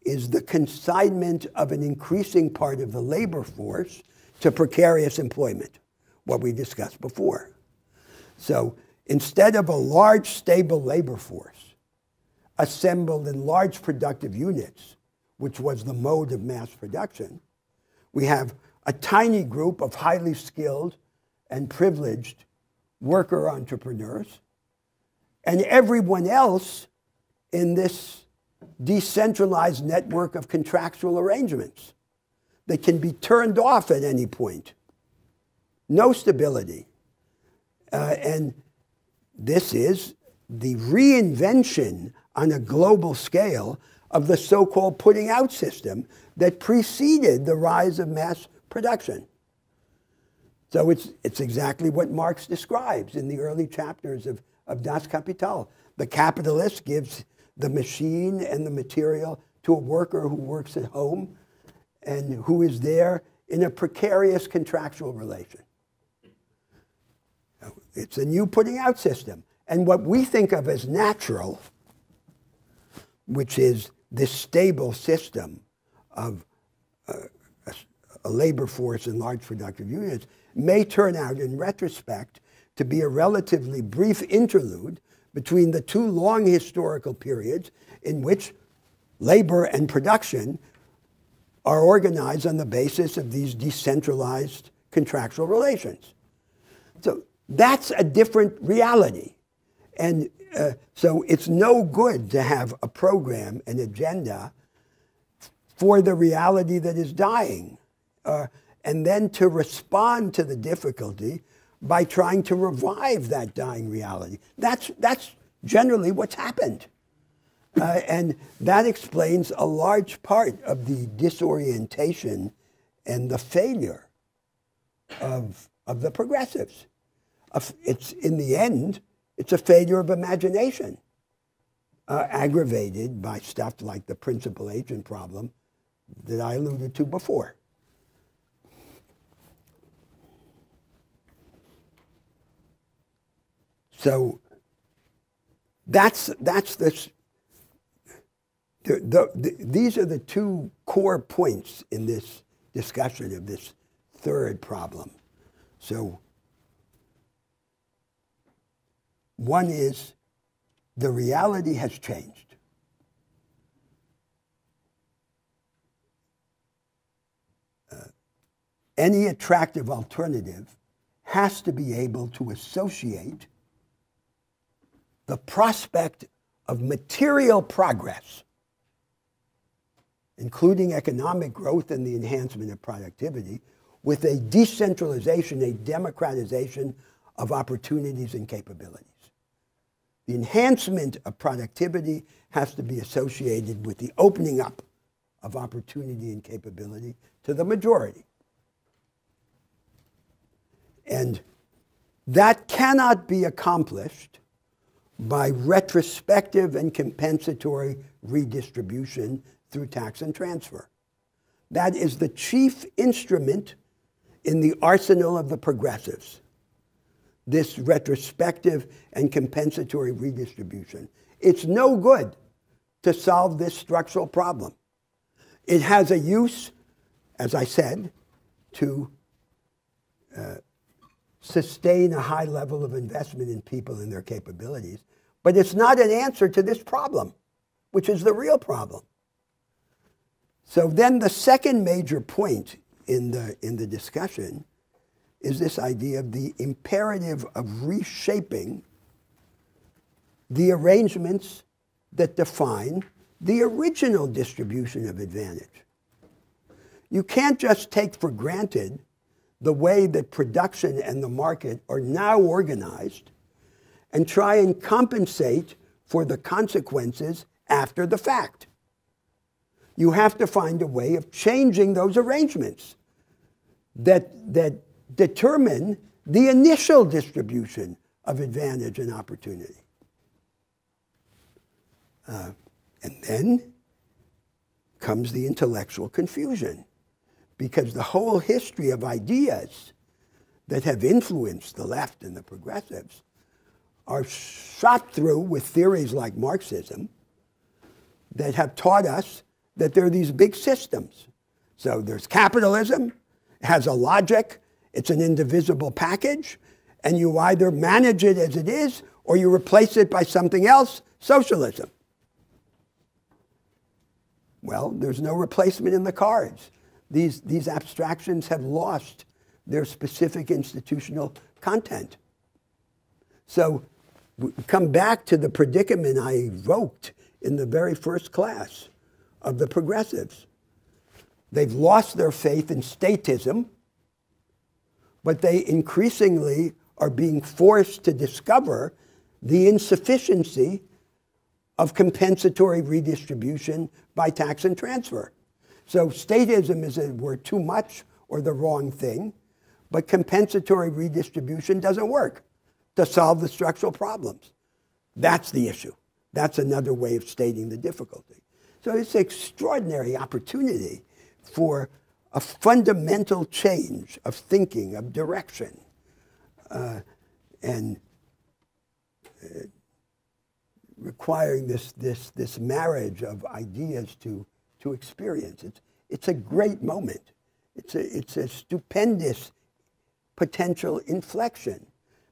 Speaker 1: is the consignment of an increasing part of the labor force to precarious employment, what we discussed before. So instead of a large, stable labor force assembled in large productive units, which was the mode of mass production, we have a tiny group of highly skilled and privileged worker entrepreneurs, and everyone else in this decentralized network of contractual arrangements that can be turned off at any point. No stability. And this is the reinvention on a global scale of the so-called putting out system that preceded the rise of mass production. So it's exactly what Marx describes in the early chapters of Das Kapital. The capitalist gives the machine and the material to a worker who works at home and who is there in a precarious contractual relation. It's a new putting out system. And what we think of as natural, which is this stable system of a labor force in large productive units, may turn out in retrospect to be a relatively brief interlude between the two long historical periods in which labor and production are organized on the basis of these decentralized contractual relations. So that's a different reality. And so it's no good to have a program, an agenda for the reality that is dying, and then to respond to the difficulty by trying to revive that dying reality. That's generally what's happened. And that explains a large part of the disorientation and the failure of the progressives. It's, in the end, it's a failure of imagination, aggravated by stuff like the principal agent problem that I alluded to before. So these are the two core points in this discussion of this third problem. So one is the reality has changed. Any attractive alternative has to be able to associate the prospect of material progress, including economic growth and the enhancement of productivity, with a decentralization, a democratization of opportunities and capabilities. The enhancement of productivity has to be associated with the opening up of opportunity and capability to the majority. And that cannot be accomplished by retrospective and compensatory redistribution through tax and transfer. That is the chief instrument in the arsenal of the progressives, this retrospective and compensatory redistribution. It's no good to solve this structural problem. It has a use, as I said, to sustain a high level of investment in people and their capabilities, but it's not an answer to this problem, which is the real problem. So then the second major point in the discussion is this idea of the imperative of reshaping the arrangements that define the original distribution of advantage. You can't just take for granted the way that production and the market are now organized and try and compensate for the consequences after the fact. You have to find a way of changing those arrangements that determine the initial distribution of advantage and opportunity. And then comes the intellectual confusion, because the whole history of ideas that have influenced the left and the progressives are shot through with theories like Marxism that have taught us that there are these big systems. So there's capitalism, it has a logic, it's an indivisible package, and you either manage it as it is or you replace it by something else, socialism. Well, there's no replacement in the cards. These abstractions have lost their specific institutional content. So we come back to the predicament I evoked in the very first class of the progressives. They've lost their faith in statism, but they increasingly are being forced to discover the insufficiency of compensatory redistribution by tax and transfer. So statism is either too much or the wrong thing, but compensatory redistribution doesn't work to solve the structural problems. That's the issue. That's another way of stating the difficulty. So it's an extraordinary opportunity for a fundamental change of thinking, of direction, and requiring this marriage of ideas to experience. It's a great moment. It's a stupendous potential inflection,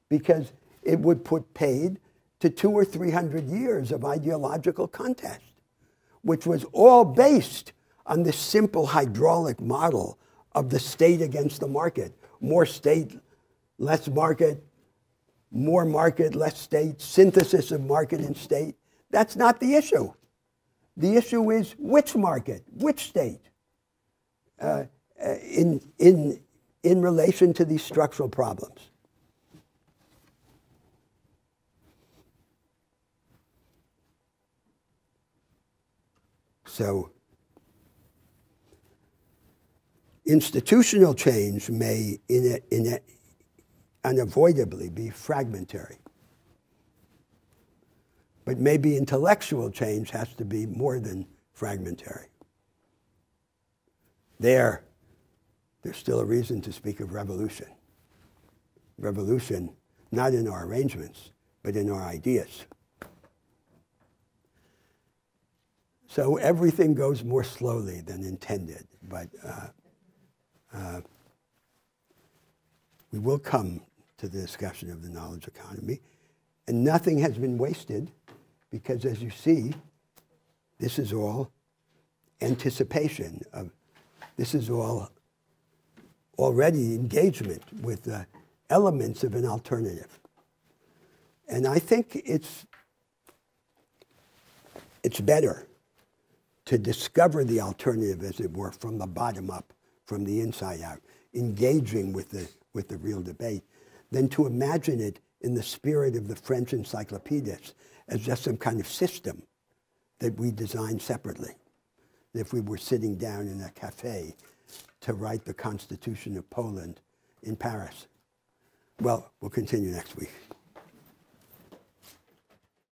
Speaker 1: because it would put paid to 200 or 300 years of ideological contest, which was all based on this simple hydraulic model of the state against the market. More state, less market, more market, less state, synthesis of market and state. That's not the issue. The issue is which market, which state, in relation to these structural problems. So institutional change may unavoidably be fragmentary. But maybe intellectual change has to be more than fragmentary. There's still a reason to speak of revolution. Revolution, not in our arrangements, but in our ideas. So everything goes more slowly than intended, but we will come to the discussion of the knowledge economy. And nothing has been wasted because, as you see, this is all anticipation of, this is all already engagement with the elements of an alternative. And I think it's better to discover the alternative, as it were, from the bottom up, from the inside out, engaging with the real debate, than to imagine it in the spirit of the French encyclopedists as just some kind of system that we designed separately. If we were sitting down in a cafe to write the Constitution of Poland in Paris. Well, we'll continue next week.